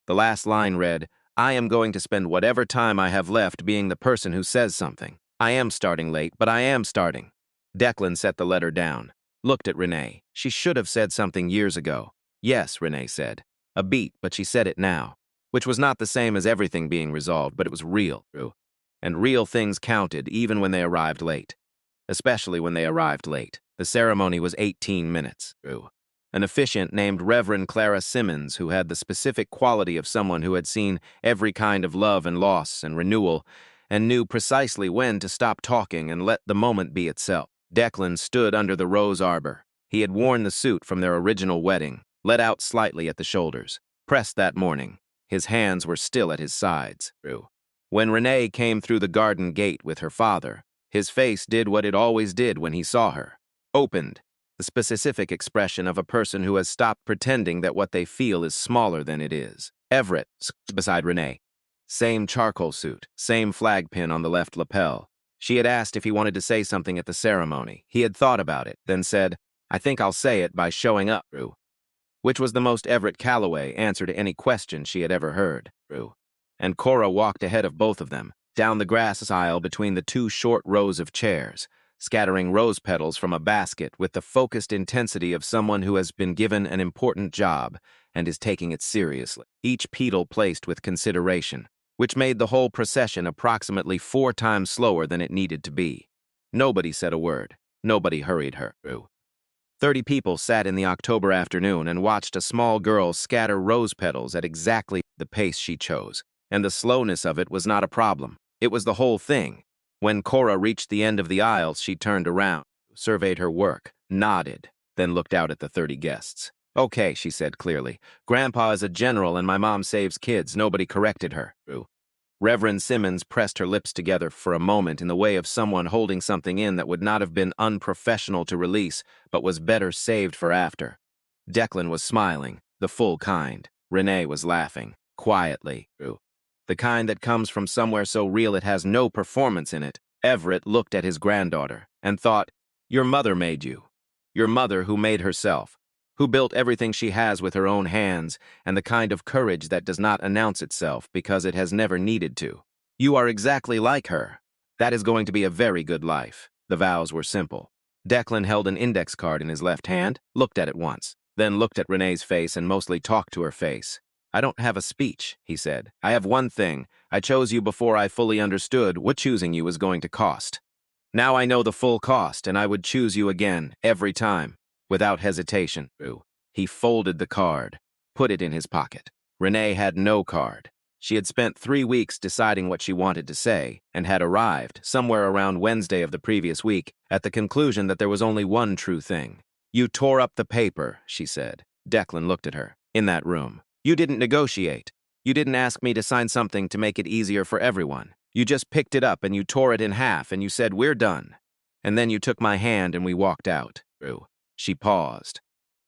The last line read, "I am going to spend whatever time I have left being the person who says something. I am starting late, but I am starting." Declan set the letter down, looked at Renee. She should have said something years ago. "Yes," Renee said. A beat, but she said it now, which was not the same as everything being resolved, but it was real. And real things counted even when they arrived late. Especially when they arrived late. The ceremony was 18 minutes. An officiant named Reverend Clara Simmons, who had the specific quality of someone who had seen every kind of love and loss and renewal, and knew precisely when to stop talking and let the moment be itself. Declan stood under the rose arbor. He had worn the suit from their original wedding, let out slightly at the shoulders. Pressed that morning. His hands were still at his sides. When Renee came through the garden gate with her father, his face did what it always did when he saw her. Opened, the specific expression of a person who has stopped pretending that what they feel is smaller than it is. Everett, beside Renee. Same charcoal suit, same flag pin on the left lapel. She had asked if he wanted to say something at the ceremony. He had thought about it, then said, "I think I'll say it by showing up," which was the most Everett Calloway answer to any question she had ever heard. And Cora walked ahead of both of them, down the grass aisle between the two short rows of chairs, scattering rose petals from a basket with the focused intensity of someone who has been given an important job and is taking it seriously, each petal placed with consideration, which made the whole procession approximately 4 times slower than it needed to be. Nobody said a word. Nobody hurried her through. 30 people sat in the October afternoon and watched a small girl scatter rose petals at exactly the pace she chose, and the slowness of it was not a problem. It was the whole thing. When Cora reached the end of the aisle, she turned around, surveyed her work, nodded, then looked out at the 30 guests. "Okay," she said clearly. "Grandpa is a general and my mom saves kids." Nobody corrected her. Reverend Simmons pressed her lips together for a moment in the way of someone holding something in that would not have been unprofessional to release, but was better saved for after. Declan was smiling, the full kind. Renee was laughing, quietly. The kind that comes from somewhere so real it has no performance in it. Everett looked at his granddaughter and thought, "Your mother made you. Your mother who made herself, who built everything she has with her own hands, and the kind of courage that does not announce itself because it has never needed to. You are exactly like her. That is going to be a very good life." The vows were simple. Declan held an index card in his left hand, looked at it once, then looked at Renee's face and mostly talked to her face. "I don't have a speech," he said. "I have one thing. I chose you before I fully understood what choosing you was going to cost. Now I know the full cost, and I would choose you again, every time, without hesitation." He folded the card, put it in his pocket. Renee had no card. She had spent 3 weeks deciding what she wanted to say, and had arrived, somewhere around Wednesday of the previous week, at the conclusion that there was only one true thing. "You tore up the paper," she said. Declan looked at her. "In that room. You didn't negotiate. You didn't ask me to sign something to make it easier for everyone. You just picked it up and you tore it in half and you said, 'We're done.' And then you took my hand and we walked out." She paused.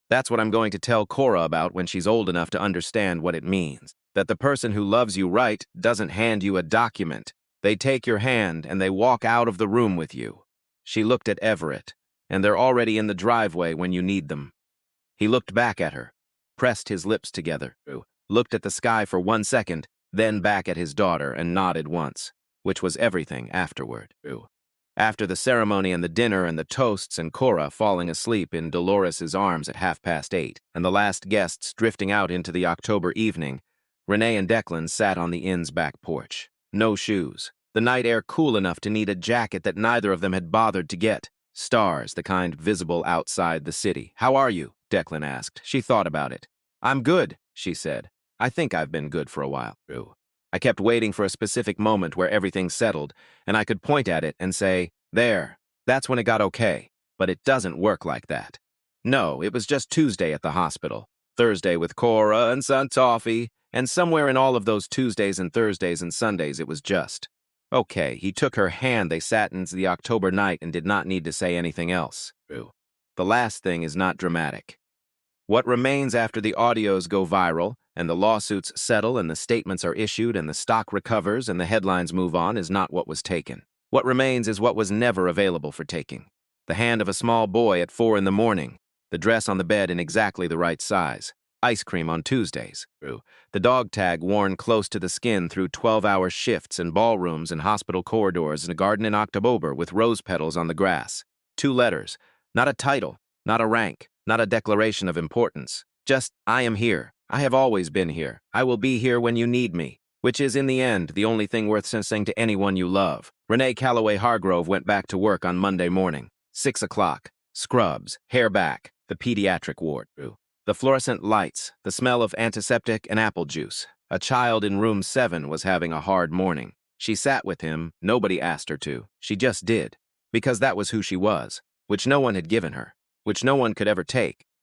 "That's what I'm going to tell Cora about when she's old enough to understand what it means. That the person who loves you right doesn't hand you a document. They take your hand and they walk out of the room with you." She looked at Everett, "And they're already in the driveway when you need them." He looked back at her, pressed his lips together, looked at the sky for 1 second, then back at his daughter and nodded once, which was everything afterward. After the ceremony and the dinner and the toasts and Cora falling asleep in Dolores's arms at 8:30, and the last guests drifting out into the October evening, Renee and Declan sat on the inn's back porch. No shoes. The night air cool enough to need a jacket that neither of them had bothered to get. Stars, the kind visible outside the city. "How are you?" Declan asked. She thought about it. "I'm good," she said. "I think I've been good for a while." I kept waiting for a specific moment where everything settled, and I could point at it and say, "There, that's when it got okay." But it doesn't work like that. No, it was just Tuesday at the hospital, Thursday with Cora and Son Toffee, and somewhere in all of those Tuesdays and Thursdays and Sundays it was just. Okay, he took her hand, they sat into the October night and did not need to say anything else. The last thing is not dramatic. What remains after the audios go viral, and the lawsuits settle and the statements are issued and the stock recovers and the headlines move on is not what was taken. What remains is what was never available for taking. The hand of a small boy at 4 a.m, the dress on the bed in exactly the right size, ice cream on Tuesdays, the dog tag worn close to the skin through 12-hour shifts in ballrooms and hospital corridors and a garden in October with rose petals on the grass. 2 letters, not a title, not a rank, not a declaration of importance. Just, "I am here. I have always been here. I will be here when you need me," which is, in the end, the only thing worth saying to anyone you love. Renee Calloway Hargrove went back to work on Monday morning. 6 o'clock. Scrubs, hair back, the pediatric ward. The fluorescent lights, the smell of antiseptic and apple juice. A child in room 7 was having a hard morning. She sat with him. Nobody asked her to. She just did. Because that was who she was, which no one had given her, which no one could ever take,